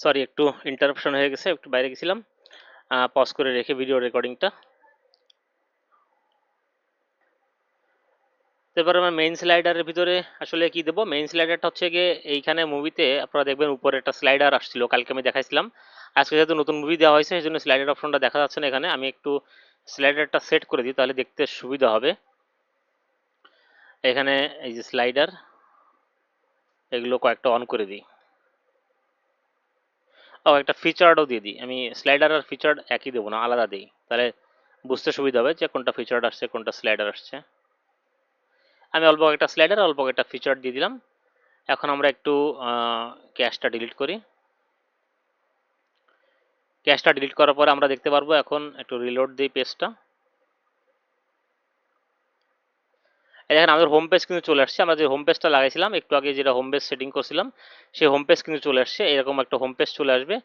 সরি, একটু ইন্টারাপশন হয়ে গেছে, একটু বাইরে গেছিলাম, পজ করে রেখে ভিডিও রেকর্ডিংটা। এবার আমরা মেইন স্লাইডারের ভিতরে আসলে কি দেবো, মেইন স্লাইডারটা হচ্ছে গিয়ে এইখানে মুভিতে আপনারা দেখবেন উপরে একটা স্লাইডার আসছিল, কালকে আমি দেখাইছিলাম। আজকে যেহেতু নতুন মুভি দেওয়া হয়েছে সেই জন্য স্লাইডার অপশনটা দেখা যাচ্ছে না এখানে। আমি একটু স্লাইডারটা সেট করে দিই, তাহলে দেখতে সুবিধা হবে। এখানে এই যে স্লাইডার, এগুলো কয়েকটা অন করে দিই। ও, একটা ফিচার্ডও দিয়ে দিই। আমি স্লাইডার আর ফিচার্ড একই দেবো না, আলাদা দিই, তাহলে বুঝতে সুবিধা হবে যে কোনটা ফিচার্ড আসছে কোনটা স্লাইডার আসছে। আমি অল্প একটা স্লাইডার অল্প একটা ফিচার্ড দিয়ে দিলাম। এখন আমরা একটু ক্যাশটা ডিলিট করি। ক্যাশটা ডিলিট করার পরে আমরা দেখতে পারবো, এখন একটু রিলোড দিই পেজটা। এই দেখেন আমাদের হোম পেজ কিন্তু চলে আসছে। আমরা যে হোম পেজটা লাগাইছিলাম একটু আগে, যেটা হোম পেজ সেটিং করছিলাম, সেই হোম পেজ কিন্তু চলে আসছে। এরকম একটা হোম পেজ চলে আসবে।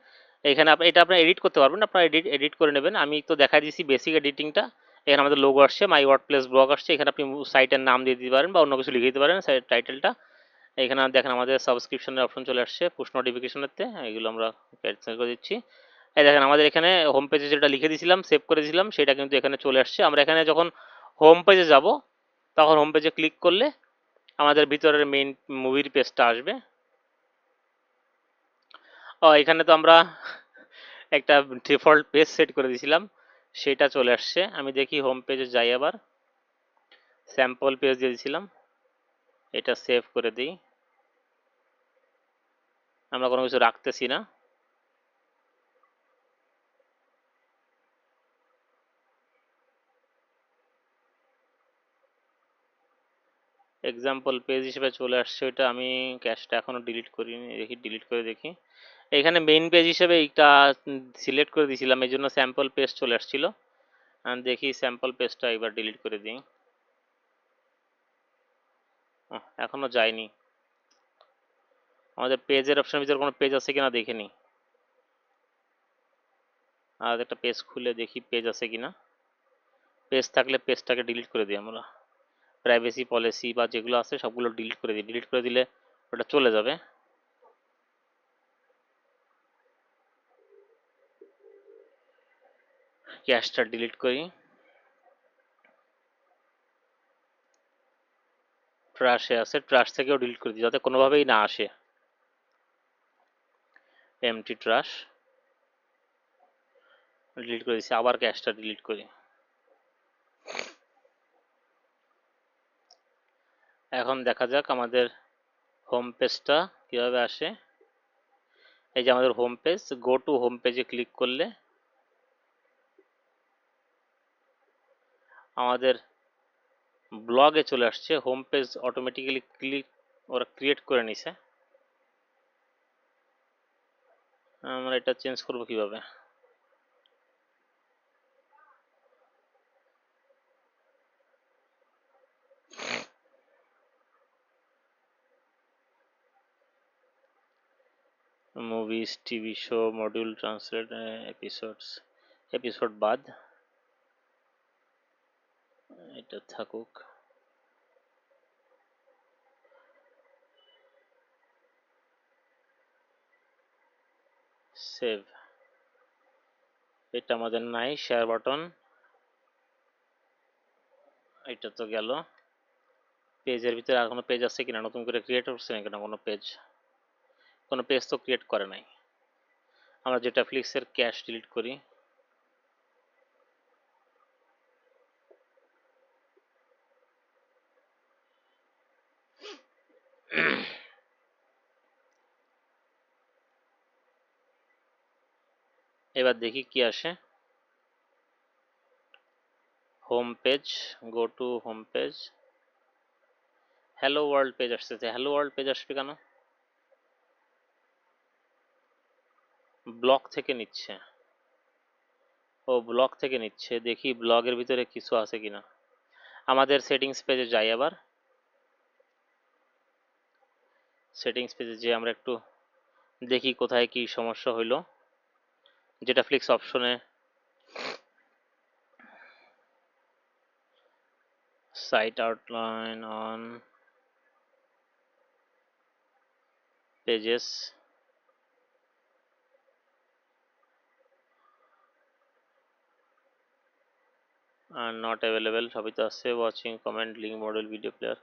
এখানে এটা আপনার এডিট করতে পারবেন, আপনারা এডিট করে নেবেন। আমি তো দেখাই দিয়েছি বেসিক এডিটিংটা। এখানে আমাদের লোগো আসছে, মাই ওয়ার্ডপ্লেস ব্লগ আসছে। এখানে আপনি সাইটের নাম দিয়ে দিতে পারেন বা অন্য কিছু লিখে দিতে পারেন সাইট টাইটেলটা। এখানে দেখেন আমাদের সাবস্ক্রিপশনের অপশন চলে আসছে, পুশ নোটিফিকেশনেতে, এগুলো আমরা ক্যান্সেল করে দিচ্ছি। এই দেখেন আমাদের এখানে হোম পেজে যেটা লিখে দিয়েছিলাম, সেভ করে দিয়েছিলাম, সেটা কিন্তু এখানে চলে আসছে। আমরা এখানে যখন হোম পেজে যাব, তখন হোম পেজে ক্লিক করলে আমাদের ভিতরের মেইন মুভির পেজটা আসবে। ও, এখানে তো আমরা একটা ডিফল্ট পেজ সেট করে দিয়েছিলাম, সেটা চলে আসছে। আমি দেখি হোম পেজে যাই, আবার স্যাম্পল পেজ দিয়ে দিয়েছিলাম, এটা সেভ করে দিই। আমরা কোনো কিছু রাখতেছি না। এক্সাম্পল পেজ হিসেবে চলে আসছে ওইটা। আমি ক্যাশটা এখনো ডিলিট করিনি, দেখি ডিলিট করে দেখি। এখানে মেইন পেজ হিসেবে এইটা সিলেক্ট করে দিয়েছিলাম, এই জন্য স্যাম্পল পেজ চলে আসছিল। দেখি স্যাম্পল পেজটা এবার ডিলিট করে দিই। এখনো যায়নি। আমাদের পেজের অপশনের ভিতরে কোনো পেজ আছে কিনা দেখে নিই। আর একটা পেজ খুলে দেখি পেজ আছে কিনা। পেজ থাকলে পেজটাকে ডিলিট করে দিই আমরা। প্রাইভেসি পলিসি বা যেগুলো আছে সবগুলো ডিলিট করে দিই, ডিলিট করে দিলে ওটা চলে যাবে। ক্যাশটা ডিলিট করি। ট্রাশে আছে, ট্রাশ থেকেও ডিলিট করে দিই যাতে কোনোভাবেই না আসে। এমটি ট্রাশ ডিলিট করে দিচ্ছি, আবার ক্যাশটা ডিলিট করি। এখন দেখা যাক আমাদের হোম পেজটা কিভাবে আসে। এই যে আমাদের home page, go to home পেজে ক্লিক করলে আমাদের ব্লগে চলে আসছে, হোম পেজ অটোমেটিক্যালি ওরা ক্রিয়েট করে নিছে। আমরা এটা চেঞ্জ করব কিভাবে? Movies, TV show, module translate, episode বাদ, এটা থাকুক। সেভ, এটা আমাদের নাই। শেয়ার বাটন, এটা তো গেল। পেজের ভিতরে আর কোনো পেজ আছে কিনা, নতুন করে ক্রিয়েট করছে না কেন? কোনো পেজ তো ক্রিয়েট করে নাই। আমরা যেটা ফ্লিক্সের ক্যাশ ডিলিট করি, এবার দেখি কি আসে। Home page, go to home page, hello world page আসতেছে। হ্যালো ওয়ার্ল্ড পেজ আসবে কেন? ব্লগ থেকে নিচ্ছে। ও ব্লগ থেকে নিচ্ছে, দেখি ব্লগের ভিতরে কিছু আছে কিনা। আমাদের সেটিংস পেজে যাই আবার। সেটিংস পেজে যে আমরা একটু দেখি কোথায় কি সমস্যা হইলো। যেটা ফ্লিক্স অপশনে সাইট আউটলাইন অন পেজেস, আর নট অ্যাভেলেবেল সবই তো আছে। Watching, comment, link, model, video player,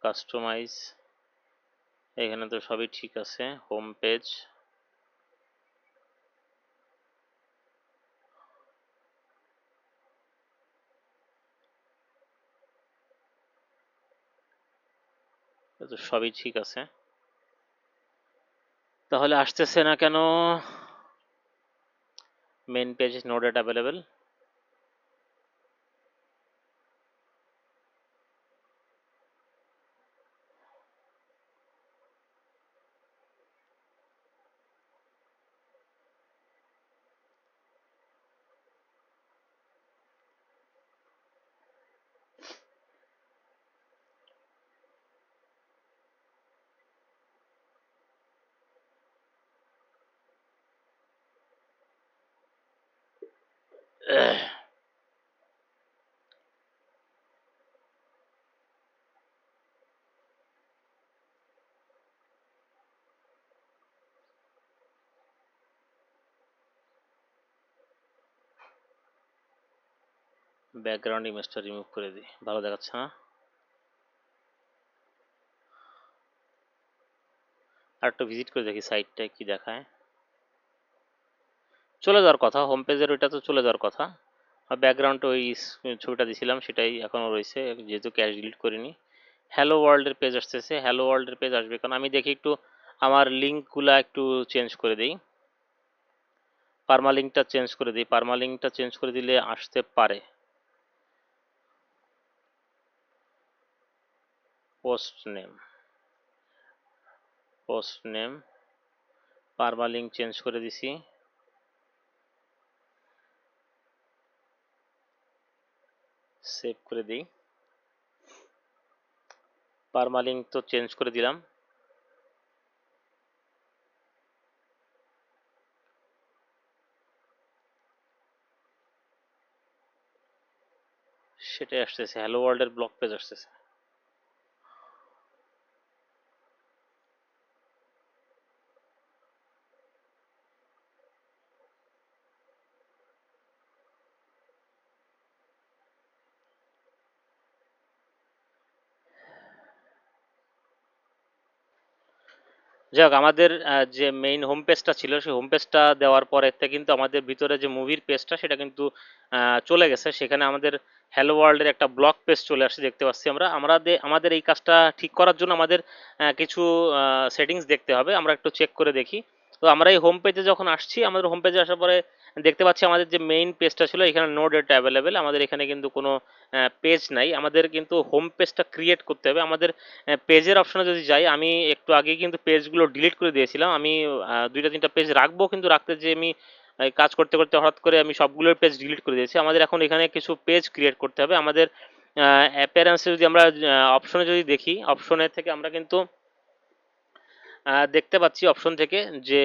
customise, এখানে তো সবই ঠিক আছে। হোম পেজ, তো সবই ঠিক আছে, তাহলে আসতেছে না কেন? Main page no data available. Background ইমেজটা রিমুভ করে দিই, ভালো দেখাচ্ছে না। আর একটু ভিজিট করে দেখি সাইটটা কি দেখায়। চলে যাওয়ার কথা, হোম পেজের ওইটা তো চলে যাওয়ার কথা। আর ব্যাকগ্রাউন্ড ওই ছবিটা দিছিলাম সেটাই এখনো রয়েছে, যেহেতু ক্যাশ ডিলিট করিনি। হ্যালো ওয়ার্ল্ডের পেজ আসতেছে। হ্যালো ওয়ার্ল্ডের পেজ আসবে কারণ আমি দেখি একটু আমার লিঙ্কগুলা একটু চেঞ্জ করে দিই। পারমালিঙ্কটা চেঞ্জ করে দিই, পারমালিঙ্কটা চেঞ্জ করে দিলে আসতে পারে। Post name, post name, permalink change করে দিছি। সেভ করে দিই। পারমালিঙ্ক তো চেঞ্জ করে দিলাম। সেটাই আসতেছে, হ্যালো ওয়ার্ল্ডের ব্লগ পেজ আসতেছে। যাই হোক, আমাদের যে মেইন হোম পেজটা ছিল সেই হোম পেজটা দেওয়ার পরেতে কিন্তু আমাদের ভিতরে যে মুভির পেজটা সেটা কিন্তু চলে গেছে। সেখানে আমাদের হ্যালো ওয়ার্ল্ডের একটা ব্লগ পেজ চলে আসছে, দেখতে পাচ্ছি আমরা। আমাদের এই কাজটা ঠিক করার জন্য আমাদের কিছু সেটিংস দেখতে হবে, আমরা একটু চেক করে দেখি। তো আমরা এই হোম পেজে যখন আসছি, আমাদের হোম পেজে আসার পরে দেখতে পাচ্ছি আমাদের যে মেইন পেজটা ছিল এখানে নো ডেটা অ্যাভেলেবেল, আমাদের এখানে কিন্তু কোনো পেজ নাই। আমাদের কিন্তু হোম পেজটা ক্রিয়েট করতে হবে। আমাদের পেজের অপশনে যদি যাই, আমি একটু আগে কিন্তু পেজগুলো ডিলিট করে দিয়েছিলাম। আমি দুইটা তিনটা পেজ রাখবো, কিন্তু রাখতে যে আমি এই কাজ করতে করতে হঠাৎ করে আমি সবগুলোর পেজ ডিলিট করে দিয়েছি। আমাদের এখন এখানে কিছু পেজ ক্রিয়েট করতে হবে। আমাদের অ্যাপিয়ারেন্সে যদি আমরা অপশনে যদি দেখি, অপশনের থেকে আমরা কিন্তু দেখতে পাচ্ছি অপশন থেকে যে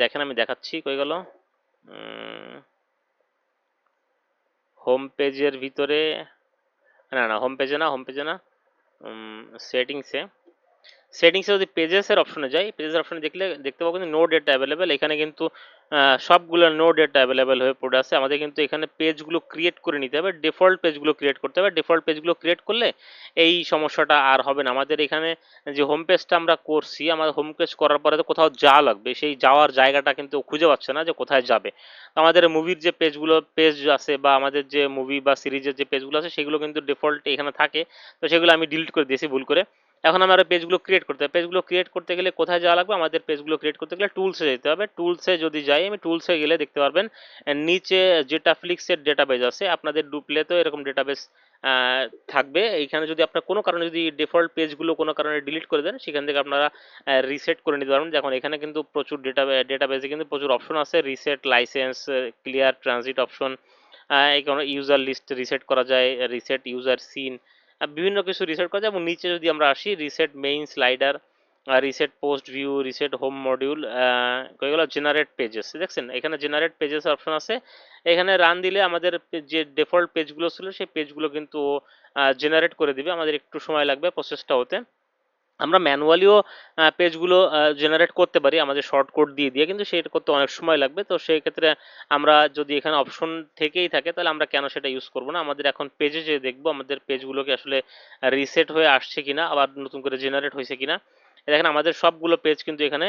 দেখেন আমি দেখাচ্ছি কই গেল, হোম পেজের ভিতরে, না না হোম পেজে না, হোম পেজে না, সেটিংসে, সেটিংসে যদি পেজেসের অপশনে যাই, পেজেস অপশনে দেখলে দেখতে পাবো কিন্তু নো ডেটা অ্যাভেলেবেল। এখানে কিন্তু সবগুলো নো ডেটা অ্যাভেলেবেল হয়ে পড়ে আছে। আমাদের কিন্তু এখানে পেজগুলো ক্রিয়েট করে নিতে হবে, ডিফল্ট পেজগুলো ক্রিয়েট করতে হবে। ডিফল্ট পেজগুলো ক্রিয়েট করলে এই সমস্যাটা আর হবে না। আমাদের এখানে যে হোম পেজটা আমরা করছি, আমাদের হোম পেজ করার পরে তো কোথাও যাওয়া লাগবে, সেই যাওয়ার জায়গাটা কিন্তু খুঁজে পাচ্ছে না যে কোথায় যাবে। তো আমাদের মুভির যে পেজ আছে, বা আমাদের যে মুভি বা সিরিজের যে পেজগুলো আছে, সেগুলো কিন্তু ডিফল্ট এখানে থাকে। তো সেগুলো আমি ডিলিট করে দিয়েছি ভুল করে। এখন আমার পেজগুলো ক্রিয়েট করতে হবে। পেজগুলো ক্রিয়েট করতে গেলে কোথায় যাওয়া লাগবে? আমাদের পেজগুলো ক্রিয়েট করতে গেলে টুলসে যেতে হবে। টুলসে যদি যাই, আমি টুলসে গেলে দেখতে পারবেন নিচে যেটা ফ্লিক্সের ডেটাবেজ আছে, আপনাদের ডুপ্লেতেও এরকম ডেটাবেজ থাকবে। এইখানে যদি আপনার কোনো কারণে যদি ডিফল্ট পেজগুলো কোনো কারণে ডিলিট করে দেন, সেখান থেকে আপনারা রিসেট করে নিতে পারবেন। দেখুন এখানে কিন্তু প্রচুর ডেটাবেজে কিন্তু প্রচুর অপশন আছে, reset licence, clear transit option, এখানে ইউজার লিস্ট রিসেট করা যায়, রিসেট ইউজার সিন, বিভিন্ন কিছু রিসেট করা যায়। এবং নিচে যদি আমরা আসি, reset main slider, reset post view, reset home module, এগুলো জেনারেট পেজেস, দেখছেন এখানে জেনারেট পেজেস অপশন আছে। এখানে রান দিলে আমাদের যে ডিফল্ট পেজগুলো ছিল সেই পেজগুলো কিন্তু জেনারেট করে দিবে। আমাদের একটু সময় লাগবে প্রসেসটা হতে। আমরা ম্যানুয়ালিও পেজগুলো জেনারেট করতে পারি আমাদের শর্ট কোড দিয়ে দিয়ে, কিন্তু সেটা করতে অনেক সময় লাগবে। তো সেই ক্ষেত্রে আমরা যদি এখানে অপশন থেকেই থাকে, তাহলে আমরা কেন সেটা ইউজ করব না। আমাদের এখন পেজে যে দেখবো আমাদের পেজগুলোকে আসলে রিসেট হয়ে আসছে কিনা, আবার নতুন করে জেনারেট হয়েছে কিনা। দেখেন আমাদের সবগুলো পেজ কিন্তু এখানে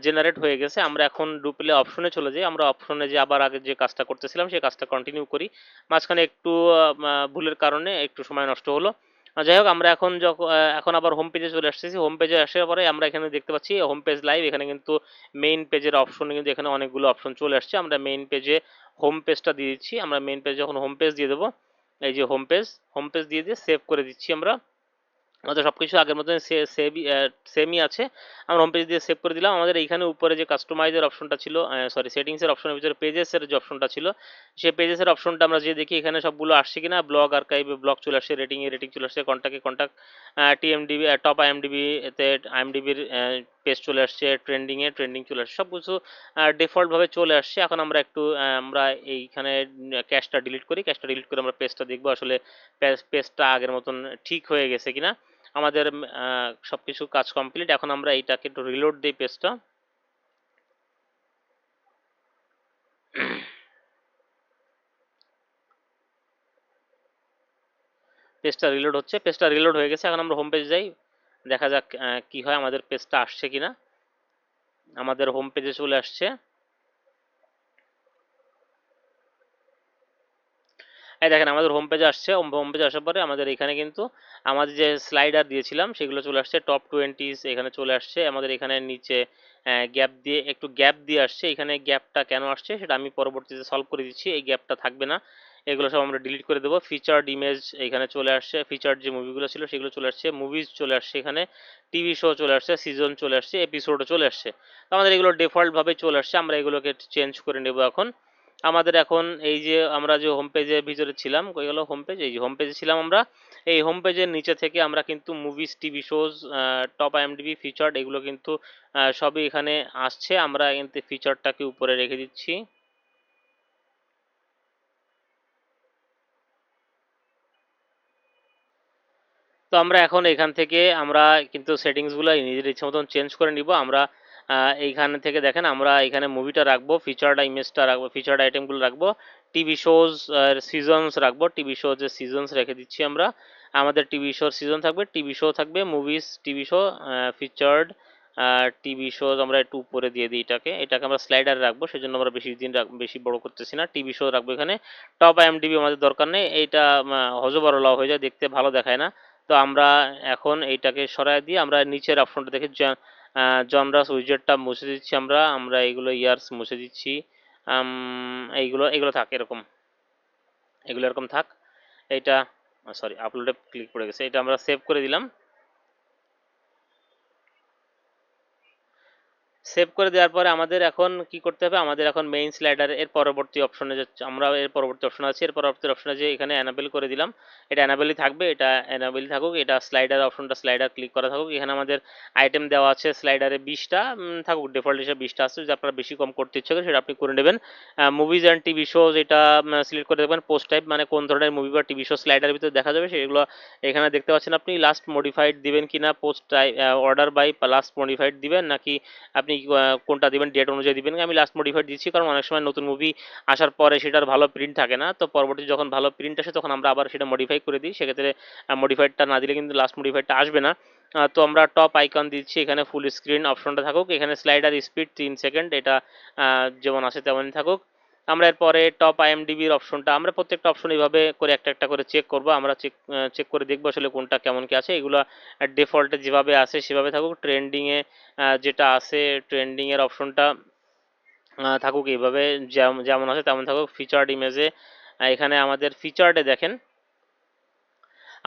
জেনারেট হয়ে গেছে। আমরা এখন ডুপ্লে অপশনে চলে যাই। আমরা অপশনে যে আবার আগে যে কাজটা করতেছিলাম সেই কাজটা কন্টিনিউ করি। মাঝখানে একটু ভুলের কারণে একটু সময় নষ্ট হলো। যাই হোক, আমরা এখন যখন এখন আবার হোম পেজে চলে আসতেছি। হোম পেজে আসার পরে আমরা এখানে দেখতে পাচ্ছি হোম পেজ লাইভ। এখানে কিন্তু মেইন পেজের অপশনে কিন্তু এখানে অনেকগুলো অপশন চলে আসছে। আমরা মেইন পেজে হোম পেজটা দিয়ে দিচ্ছি। আমরা মেইন পেজে যখন হোম পেজ দিয়ে দেবো, এই যে হোম পেজ দিয়ে দিয়ে সেভ করে দিচ্ছি আমরা। আমাদের সবকিছু আগের মতন সেমই আছে। আমরা হোম পেজ দিয়ে সেভ করে দিলাম। আমাদের এইখানে উপরে যে কাস্টমাইজের অপশনটা ছিল, সরি সেটিংসের অপশনের ভিতরে পেজেসের যে অপশনটা ছিল, সেই পেজেসের অপশনটা আমরা যে দেখি এখানে সবগুলো আসছে কিনা, ব্লগ আর্কাইভে ব্লগ চলে আসছে, রেটিং চলে আসছে, কন্ট্যাক্টে কন্ট্যাক্ট, টিএমডিবি টপ আইএমডিবি এতে আইএমডিবির পেজ চলে আসছে, ট্রেন্ডিং চলে আসছে, সব কিছু ডিফল্টভাবে চলে আসছে। এখন আমরা একটু আমরা এইখানে ক্যাশটা ডিলিট করি। ক্যাশটা ডিলিট করে আমরা পেজটা দেখবো আসলে পেজটা আগের মতন ঠিক হয়ে গেছে কিনা। আমাদের সবকিছু কাজ কমপ্লিট। এখন আমরা এইটাকে একটু রিলোড দিই পেজটা। পেজটা রিলোড হচ্ছে, পেজটা রিলোড হয়ে গেছে। এখন আমরা হোম পেজ যাই, দেখা যাক কি হয়, আমাদের পেজটা আসছে কিনা। আমাদের হোম পেজে চলে আসছে। এই দেখেন আমাদের হোম পেজে আসছে। হোম পেজে আসার পরে আমাদের এখানে কিন্তু আমাদের যে স্লাইডার দিয়েছিলাম সেগুলো চলে আসছে, টপ 20 এখানে চলে আসছে। আমাদের এখানে নিচে গ্যাপ দিয়ে আসছে। এখানে গ্যাপটা কেন আসছে সেটা আমি পরবর্তীতে সলভ করে দিচ্ছি। এই গ্যাপটা থাকবে না, এগুলো সব আমরা ডিলিট করে দেবো। ফিচার্ড ইমেজ এখানে চলে আসছে, ফিচার্ড যে মুভিগুলো ছিল সেগুলো চলে আসছে, মুভিজ চলে আসছে, এখানে টিভি শো চলে আসছে, সিজন চলে আসছে, এপিসোডও চলে আসছে। তো আমাদের এগুলো ডিফল্ট ভাবে চলে আসছে। আমরা এগুলোকে চেঞ্জ করে নেব এখন। আমাদের এখন এই যে আমরা যে হোম পেজের ভিতরে ছিলাম, কই গেল হোম পেজ, এই যে হোম পেজে ছিলাম আমরা। এই হোম পেজের নিচে থেকে আমরা কিন্তু movies, TV shows, top IMDb, featured, এগুলো কিন্তু সবই এখানে আসছে। আমরা কিন্তু ফিচারটাকে উপরে রেখে দিচ্ছি। তো আমরা এখন এখান থেকে আমরা কিন্তু সেটিংসগুলো নিজের ইচ্ছে মতন চেঞ্জ করে নিব। আমরা এইখান থেকে দেখেন আমরা এখানে মুভিটা রাখবো, ফিচার্ড ইমেজটা রাখবো, ফিচার্ড আইটেমগুলো রাখবো, টিভি শোজ সিজনস রাখবো, টিভি শোজ সিজনস রেখে দিচ্ছি আমরা। আমাদের টিভি শোর সিজন থাকবে, টিভি শো থাকবে, movies TV show, featured TV shows আমরা একটু উপরে দিয়ে দিই। এটাকে আমরা স্লাইডারে রাখবো, সেজন্য আমরা বেশি বড় করতেছি না। টিভি শো রাখবো এখানে। টপ আইএমডিবি আমাদের দরকার নেই, এইটা হজবরল হয়ে যায়, দেখতে ভালো দেখায় না। তো আমরা এখন এইটাকে সরাই দিয়ে আমরা নিচের অপশনটা দেখে জনরাস উইজেটটা মুছে দিচ্ছি। আমরা আমরা এগুলো ইয়ার্স মুছে দিচ্ছি। এইগুলো এগুলো থাক এরকম, এগুলো এরকম থাক। এইটা সরি আপলোডে ক্লিক পড়ে গেছে, এটা আমরা সেভ করে দিলাম। সেভ করে দেওয়ার পরে আমাদের এখন কি করতে হবে, আমাদের এখন মেইন স্লাইডার এর পরবর্তী অপশনে যাচ্ছে, আমরা এর পরবর্তী অপশন আছে, এর পরবর্তী অপশনে যে এখানে এনাবেল করে দিলাম, এটা এনাবেলই থাকবে, এটা এনাবেল থাকুক, এটা স্লাইডার অপশনটা স্লাইডার ক্লিক করা থাকুক। এখানে আমাদের আইটেম দেওয়া আছে স্লাইডারে 20টা থাকুক, ডিফল্ট হিসেবে 20টা আছে, যদি আপনারা বেশি কম করতে ইচ্ছে করেন সেটা আপনি করে নেবেন। মুভিজ অ্যান্ড টিভি শোজ এটা সিলেক্ট করে দেবেন। পোস্ট টাইপ মানে কোন ধরনের মুভি বা টিভি শো স্লাইডারের ভিতরে দেখা যাবে সেগুলো এখানে দেখতে পাচ্ছেন আপনি। লাস্ট মডিফাইড দিবেন কিনা, post type order by last modified দিবেন নাকি আপনি কোনটা দিবেন, ডেট অনুযায়ী দিবেন। আমি লাস্ট মডিফাইড দিচ্ছি কারণ অনেক সময় নতুন মুভি আসার পরে সেটার ভালো প্রিন্ট থাকে না, তো পরবর্তী যখন ভালো প্রিন্ট আসে তখন আমরা আবার সেটা মডিফাই করে দিই, সেক্ষেত্রে মডিফাইডটা না দিলে কিন্তু লাস্ট মডিফাইডটা আসবে না। তো আমরা টপ আইকন দিচ্ছি, এখানে ফুল স্ক্রিন অপশনটা থাকুক, এখানে স্লাইডার স্পিড 3 সেকেন্ড, এটা যেমন আছে তেমনই থাকুক। আমরা এরপরে টপ আইএমডিবির অপশনটা, আমরা প্রত্যেকটা অপশন এইভাবে করে একটা একটা করে চেক করব, আমরা চেক করে দেখবো আসলে কোনটা কেমন কি আছে। এগুলো ডিফল্টে যেভাবে আছে সেভাবে থাকুক। ট্রেন্ডিংয়ে যেটা আছে ট্রেন্ডিং এর অপশনটা থাকুক এইভাবে, যেমন যেমন আছে তেমন থাকুক। ফিচার্ড ইমেজে এখানে আমাদের ফিচার্ডে দেখেন,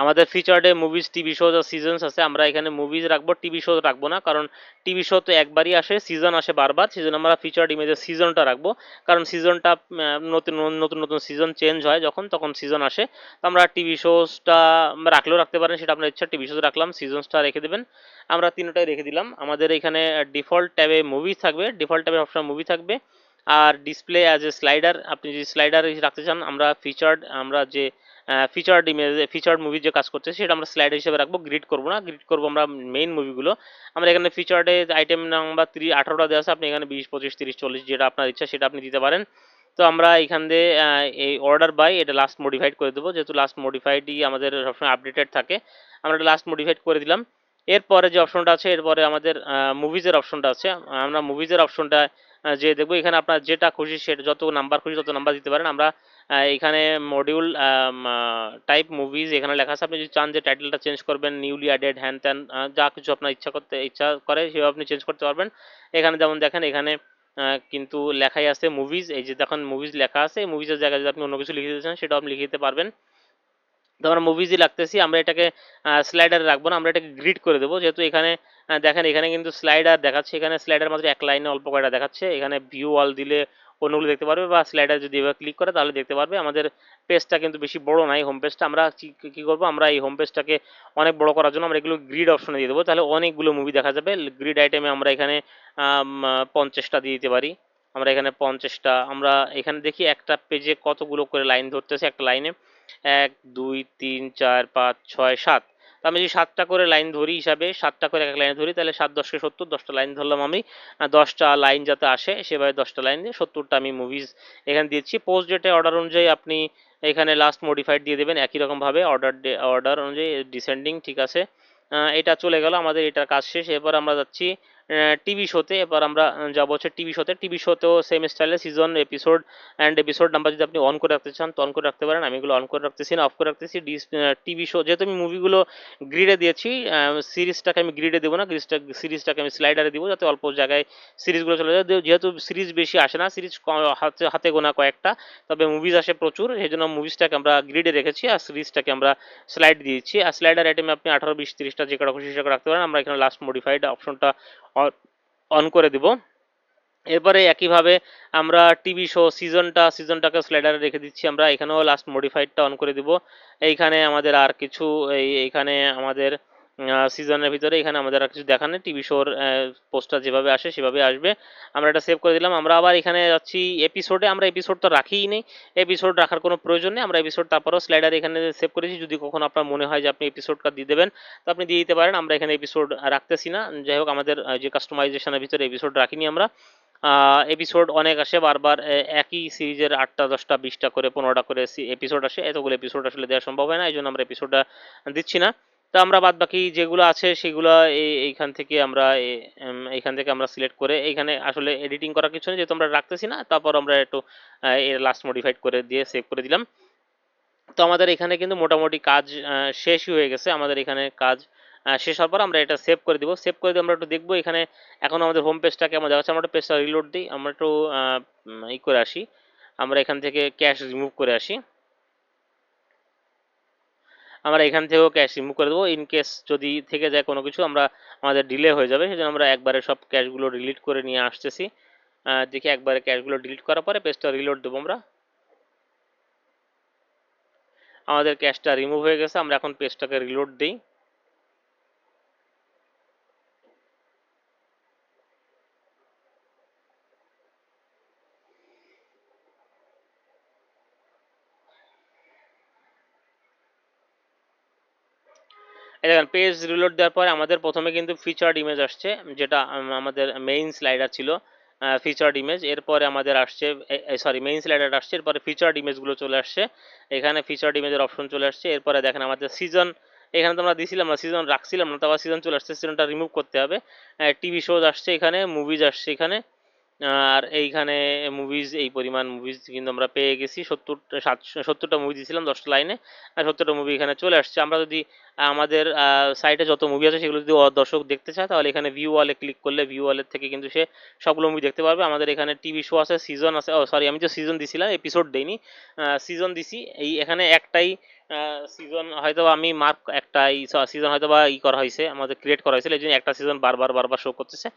আমাদের ফিচার্ডে মুভিজ টিভি শো আর সিজনস আছে, আমরা এখানে মুভিজ রাখবো, টিভি শো রাখবো না, কারণ টিভি শো তো একবারই আসে, সিজন আসে বারবার, সেজন্য আমরা ফিচার্ড ইমেজের সিজনটা রাখবো, কারণ সিজনটা নতুন নতুন নতুন সিজন চেঞ্জ হয় যখন, তখন সিজন আসে। তো আমরা টিভি শোসটা রাখলেও রাখতে পারেন, সেটা আপনার ইচ্ছা, টিভি শোজ রাখলাম, সিজনসটা রেখে দেবেন। আমরা তিনটাই রেখে দিলাম। আমাদের এখানে ডিফল্ট ট্যাবে মুভি থাকবে, ডিফল্ট ট্যাবে অপশন মুভি থাকবে। আর ডিসপ্লে অ্যাজ এ স্লাইডার, আপনি যদি স্লাইডার রাখতে চান, আমরা ফিচার্ড, আমরা যে ফিচার্ড ইমেজ ফিচার্ড মুভি যে কাজ করছে সেটা আমরা স্লাইড হিসেবে রাখবো, গ্রিড করবো না, গ্রিড করবো আমরা মেইন মুভিগুলো। আমরা এখানে ফিচার্ডে আইটেম নাম্বার 18টা দেওয়া আছে, আপনি এখানে 20, 25, 30, 40 যেটা আপনার ইচ্ছা সেটা আপনি দিতে পারেন। তো আমরা এখান দিয়ে এই অর্ডার বাই এটা লাস্ট মডিফাইড করে দেবো, যেহেতু লাস্ট মডিফাইডই আমাদের সবসময় আপডেটেড থাকে, আমরা এটা লাস্ট মডিফাইড করে দিলাম। এরপরে যে অপশনটা আছে, এরপরে আমাদের মুভিজের অপশনটা আছে, আমরা মুভিজের অপশনটা যে দেখবো, এখানে আপনার যেটা খুশি সেটা, যত নাম্বার খুশি তত নাম্বার দিতে পারেন। আমরা এখানে মডিউল টাইপ মুভিজ এখানে লেখা আছে, আপনি যদি চান যে টাইটেলটা চেঞ্জ করবেন, নিউলি অ্যাডেড হ্যান ত্যান যা কিছু আপনার ইচ্ছা করে সেভাবে আপনি চেঞ্জ করতে পারবেন। এখানে যেমন দেখেন, এখানে কিন্তু লেখাই আছে মুভিজ, এই যে দেখেন মুভিজ লেখা আছে, এই মুভিজের জায়গায় যদি আপনি অন্য কিছু লিখে দিতে চান সেটাও আপনি লিখে দিতে পারবেন। তো আমরা মুভিজই লাগতেছি, আমরা এটাকে স্লাইডারে রাখবো না, আমরা এটাকে গ্রিড করে দেবো, যেহেতু এখানে দেখেন এখানে কিন্তু স্লাইডার দেখাচ্ছে, এখানে স্লাইডার মাত্র এক লাইনে অল্প কয়টা দেখাচ্ছে, এখানে ভিউ অল দিলে অন্যগুলো দেখতে পারবে, বা স্লাইডার যদি এবার ক্লিক করে তাহলে দেখতে পারবে। আমাদের পেজটা কিন্তু বেশি বড় নাই, হোম পেজটা, আমরা কি করবো, আমরা এই হোম পেজটাকে অনেক বড় করার জন্য আমরা এগুলো গ্রিড অপশনে দিয়ে দেবো, তাহলে অনেকগুলো মুভি দেখা যাবে। গ্রিড আইটেমে আমরা এখানে 50টা দিয়ে দিতে পারি, আমরা এখানে 50টা, আমরা এখানে দেখি একটা পেজে কতগুলো করে লাইন ধরতেছে, একটা লাইনে 1, 2, 3, 4, 5, 6, 7, তো আমি যদি 7টা করে লাইন ধরি, হিসাবে 7টা করে এক লাইনে ধরি, তাহলে 7 10 70, 10টা লাইন ধরলাম আমি। 10টা লাইন যাতে আসে সেভাবে 10টা লাইন দিয়ে 70টা আমি মুভিজ এখানে দিচ্ছি। পোস্ট ডেটে অর্ডার অনুযায়ী আপনি এখানে লাস্ট মডিফাইড দিয়ে দেবেন একই রকম ভাবে, অর্ডার অনুযায়ী ডিসেন্ডিং, ঠিক আছে। এটা চলে গেল, আমাদের এটার কাজ শেষ। এরপর আমরা যাচ্ছি টিভি শোতে, এবার আমরা যাবো হচ্ছে টিভি শোতে। টিভি শোতেও সেম স্টাইলে season, episode and episode number যদি আপনি অন করে রাখতে চান তো অন করে রাখতে পারেন, আমি এগুলো অন করে রাখতেছি না, অফ করে রাখতেছি। টিভি শো যেহেতু আমি মুভিগুলো গ্রিডে দিয়েছি, সিরিজটাকে আমি গ্রিডে দেবো না, সিরিজটাকে আমি স্লাইডারে দিব, যাতে অল্প জায়গায় সিরিজগুলো চলে যায়। যেহেতু সিরিজ বেশি আসে না, সিরিজ হাতে হাতে গোনা কয়েকটা, তবে মুভিজ আসে প্রচুর, সেই জন্য মুভিজটাকে আমরা গ্রিডে রেখেছি আর সিরিজটাকে আমরা স্লাইড দিয়েছি। আর স্লাইডার আইটেমে আপনি 18, 20, 30টা যে কটা খুশি সেটা রাখতে পারেন, আমরা এখানে লাস্ট মডিফাইড অপশনটা অন করে দিব। এরপরে একইভাবে আমরা টিভি শো সিজনটাকে স্লাইডারে রেখে দিচ্ছি, আমরা এখানেও লাস্ট মডিফাইডটা অন করে দিব। এইখানে আমাদের আর কিছু এইখানে আমাদের সিজনের ভিতরে এখানে আমাদের আর কিছু দেখা নেই, টিভি শোর পোস্টার যেভাবে আসে সেভাবে আসবে। আমরা এটা সেভ করে দিলাম। আমরা আবার এখানে যাচ্ছি এপিসোডে, আমরা এপিসোড তো রাখিই নেই, এপিসোড রাখার কোনো প্রয়োজন নেই, আমরা এপিসোড তারপরেও স্লাইডার এখানে সেভ করেছি, যদি কখনো আপনার মনে হয় যে আপনি এপিসোডটা দিয়ে দেবেন তো আপনি দিয়ে দিতে পারেন, আমরা এখানে এপিসোড রাখতেছি না। যাই হোক, আমাদের যে কাস্টমাইজেশনের ভিতরে এপিসোড রাখিনি আমরা। এপিসোড অনেক আসে বারবার, একই সিরিজের 8টা, 10টা, 20টা করে, 15টা করে এপিসোড আসে, এতগুলো এপিসোড আসলে দেওয়া সম্ভব হয় না, এই জন্য আমরা এপিসোডটা দিচ্ছি না। তো আমরা বাদ বাকি যেগুলো আছে সেগুলো এইখান থেকে আমরা এইখান থেকে আমরা সিলেক্ট করে, এইখানে আসলে এডিটিং করার কিছু নেই, যেহেতু আমরা রাখতেছি না, তারপর আমরা একটু এর লাস্ট মডিফাইড করে দিয়ে সেভ করে দিলাম। তো আমাদের এখানে কিন্তু মোটামুটি কাজ শেষই হয়ে গেছে, আমাদের এখানে কাজ শেষ হওয়ার পর আমরা এটা সেভ করে দিব। সেভ করে দিয়ে আমরা একটু দেখবো এখানে এখন আমাদের হোম পেজটা কেমন দেখাচ্ছে। আমরা একটু পেজটা রিলোড দিই, আমরা একটু ই করে আসি, আমরা এখান থেকে ক্যাশ রিমুভ করে আসি। আমরা এখান থেকেও ক্যাশ রিমুভ করে দেবো, ইন কেস যদি থেকে যায় কোনো কিছু আমরা আমাদের ডিলে হয়ে যাবে, সেজন্য আমরা একবারে সব ক্যাশগুলো ডিলিট করে নিয়ে আসতেছি। দেখি একবারে ক্যাশগুলো ডিলিট করার পরে পেজটা রিলোড দেবো আমরা। আমাদের ক্যাশটা রিমুভ হয়ে গেছে, আমরা এখন পেজটাকে রিলোড দিই। এই দেখেন পেজ রিলোড দেওয়ার পরে আমাদের প্রথমে কিন্তু ফিচার্ড ইমেজ আসছে, যেটা আমাদের মেইন স্লাইডার ছিল ফিচার্ড ইমেজ। এরপরে আমাদের আসছে, সরি মেইন স্লাইডার আসছে, এরপরে ফিচার্ড ইমেজগুলো চলে আসছে। এখানে ফিচার্ড ইমেজের অপশন চলে আসছে। এরপরে দেখেন আমাদের সিজন, এখানে তো আমরা দিছিলাম না, সিজন রাখছিলাম না, তারপর সিজন চলে আসছে, সিজনটা রিমুভ করতে হবে। টিভি শোজ আসছে, এখানে মুভিজ আসছে এখানে। আর এইখানে মুভিজ, এই পরিমাণ মুভিজ কিন্তু আমরা পেয়ে গেছি। 70টা মুভি দিয়েছিলাম 10টা লাইনে, আর 70টা মুভি এখানে চলে আসছে। আমরা যদি আমাদের সাইটে যত মুভি আছে সেগুলো যদি দর্শক দেখতে চায়, তাহলে এখানে ভিউ ওয়ালে ক্লিক করলে ভিউ ওয়ালের থেকে কিন্তু সে সবগুলো মুভি দেখতে পারবে। আমাদের এখানে টিভি শো আছে, সিজন আছে, ও সরি আমি তো সিজন দিছিলাম, এপিসোড দেইনি, সিজন দিছি। এই এখানে একটাই সিজন হয়তো আমি মার্ক, একটাই সিজন হয়তো বা ই করা হয়েছে, আমাদের ক্রিয়েট করা হয়েছিল, এই জন্য একটা সিজন বারবার বারবার শো করতেছে।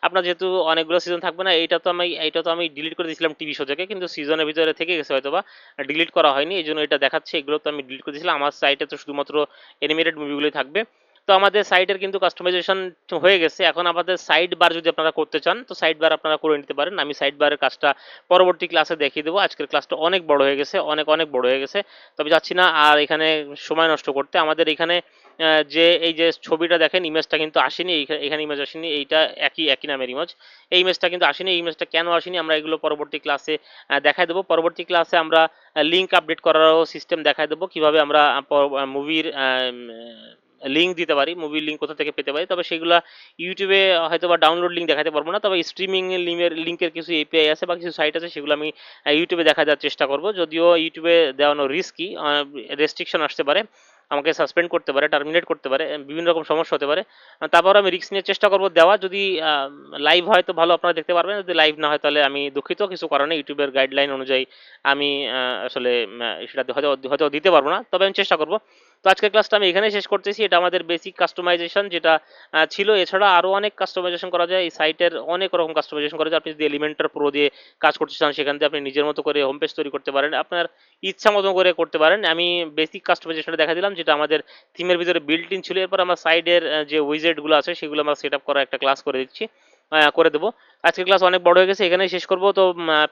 আপনার যেহেতু অনেকগুলো সিজন থাকবে না, এইটা তো আমি ডিলিট করে দিয়েছিলাম টিভি শো থেকে, কিন্তু সিজনের ভিতরে থেকে গেছে হয়তো বা, ডিলিট করা হয়নি, এই জন্য এটা দেখাচ্ছে। এগুলো তো আমি ডিলিট করে দিয়েছিলাম। আমার সাইটে তো শুধুমাত্র অ্যানিমেটেড মুভিগুলোই থাকবে। তো আমাদের সাইটের কিন্তু কাস্টমাইজেশন হয়ে গেছে। এখন আমাদের সাইড বার যদি আপনারা করতে চান, তো সাইড বার আপনারা করে নিতে পারেন। আমি সাইড বারের কাজটা পরবর্তী ক্লাসে দেখিয়ে দেবো। আজকের ক্লাসটা অনেক বড় হয়ে গেছে, অনেক অনেক বড় হয়ে গেছে। তবে যাচ্ছি না আর এখানে সময় নষ্ট করতে। আমাদের এখানে যে এই যে ছবিটা দেখেন, ইমেজটা কিন্তু আসেনি, এখানে ইমেজ আসেনি, এইটা একই একই নামের ইমেজ। এই ইমেজটা কিন্তু আসেনি। এই ইমেজটা কেন আসেনি আমরা এগুলো পরবর্তী ক্লাসে দেখাই দেবো। পরবর্তী ক্লাসে আমরা লিঙ্ক আপডেট করারও সিস্টেম দেখাই দেবো, কিভাবে আমরা মুভির লিঙ্ক দিতে পারি, মুভির লিঙ্ক কোথা থেকে পেতে পারি। তবে সেগুলো ইউটিউবে হয়তো বা ডাউনলোড লিঙ্ক দেখাতে পারবো না, তবে স্ট্রিমিং লিঙ্কের কিছু এপিআই আছে বা কিছু সাইট আছে, সেগুলো আমি ইউটিউবে দেখা দেওয়ার চেষ্টা করব। যদিও ইউটিউবে দেওয়ানো রিস্কি, রেস্ট্রিকশন আসতে পারে, আমাকে সাসপেন্ড করতে পারে, টার্মিনেট করতে পারে, বিভিন্ন রকম সমস্যা হতে পারে। তারপর আমি রিস্ক নিয়ে চেষ্টা করব দেওয়া। যদি লাইভ হয় তো ভালো, আপনারা দেখতে পারবেন। যদি লাইভ না হয় তাহলে আমি দুঃখিত, কিছু কারণে ইউটিউবের গাইডলাইন অনুযায়ী আমি আসলে সেটা হয়তো হয়তো দিতে পারবো না, তবে আমি চেষ্টা করব। তো আজকের ক্লাসটা আমি এখানে শেষ করতেছি। এটা আমাদের বেসিক কাস্টমাইজেশন যেটা ছিল। এছাড়া আরও অনেক কাস্টমাইজেশন করা যায়, এই সাইটের অনেক রকম কাস্টমাইজেশন করা যায়। আপনি যদি এলিমেন্টার প্রো দিয়ে কাজ করতে চান, সেখান থেকে আপনি নিজের মতো করে হোম পেজ তৈরি করতে পারেন, আপনার ইচ্ছা মতো করে করতে পারেন। আমি বেসিক কাস্টমাইজেশনটা দেখা দিলাম, যেটা আমাদের থিমের ভিতরে বিল্ট ইন ছিল। এরপর আমার সাইডের যে উইজেটগুলো আছে সেগুলো আমরা সেট আপ করার একটা ক্লাস করে দিচ্ছি, করে দেবো। আজকের ক্লাস অনেক বড় হয়ে গেছে, এখানেই শেষ করবো। তো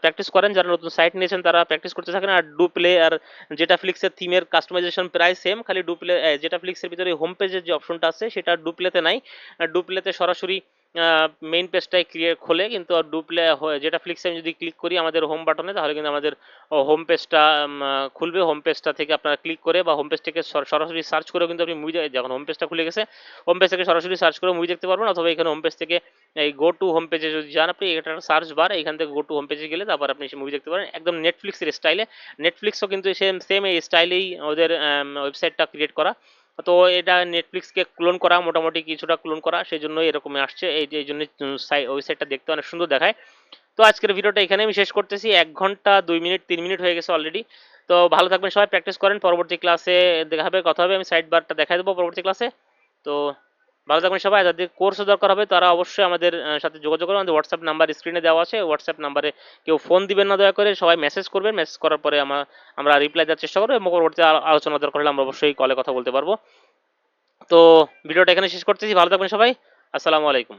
প্র্যাকটিস করেন, যারা নতুন সাইট নিয়েছেন তারা প্র্যাকটিস করতে থাকেন। আর ডু প্লে আর যেটা ফ্লিক্সের থিমের কাস্টমাইজেশন প্রায় সেম, খালি ডু প্লে যেটা ফ্লিক্সের ভিতরে হোম পেজের যে অপশনটা আছে সেটা ডু প্লেতে নাই। ডু প্লেতে সরাসরি মেইন পেজটাই ক্রিয়েট খোলে, কিন্তু ডু প্লে যেটা ফ্লিক্সে আমি যদি ক্লিক করি আমাদের হোম বাটনে, তাহলে কিন্তু আমাদের হোম পেজটা খুলবে। হোম পেজটা থেকে আপনারা ক্লিক করে বা হোম পেজ থেকে সরাসরি সার্চ করেও কিন্তু আপনি মুভি, যখন হোম পেজটা খুলে গেছে হোম পেজ থেকে সরাসরি সার্চ করে মুভি দেখতে পারবেন। অথবা এখানে হোম পেজ থেকে এই গো টু হোম পেজে যদি যান, আপনি এটা সার্চ বার, এখান থেকে গো টু হোম পেজে গেলে তারপর আপনি মুভি দেখতে পারেন একদম নেটফ্লিক্সের স্টাইলে। নেটফ্লিক্সও কিন্তু সেম সেম এই স্টাইলেই ওদের ওয়েবসাইটটা ক্রিয়েট করা। তো এটা নেটফ্লিক্সকে ক্লোন করা, মোটামুটি কিছুটা ক্লোন করা, সেই জন্যই এরকমই আসছে। এই জন্য ওয়েবসাইটটা দেখতে অনেক সুন্দর দেখায়। তো আজকের ভিডিওটা এখানে আমি শেষ করতেছি। 1 ঘন্টা 2 মিনিট 3 মিনিট হয়ে গেছে অলরেডি। তো ভালো থাকবেন সবাই, প্র্যাকটিস করেন, পরবর্তী ক্লাসে দেখা হবে, কথা হবে। আমি সাইড বারটা দেখাই দেবো পরবর্তী ক্লাসে। তো ভালো থাকবেন সবাই। যাদের কোর্সও দরকার হবে তারা অবশ্যই আমাদের সাথে যোগাযোগ করবেন। আমাদের হোয়াটসঅ্যাপ নাম্বার স্ক্রিনে দেওয়া আছে, হোয়াটসঅ্যাপ নাম্বারে কেউ ফোন দিবেন না দয়া করে, সবাই মেসেজ করবেন। মেসেজ করার পরে আমরা রিপ্লাই দেওয়ার চেষ্টা করবো, এবং পরবর্তী আলোচনা দরকার হলে আমরা অবশ্যই কলে কথা বলতে পারবো। তো ভিডিওটা এখানে শেষ করতেছি, ভালো থাকবেন সবাই, আসসালামু আলাইকুম।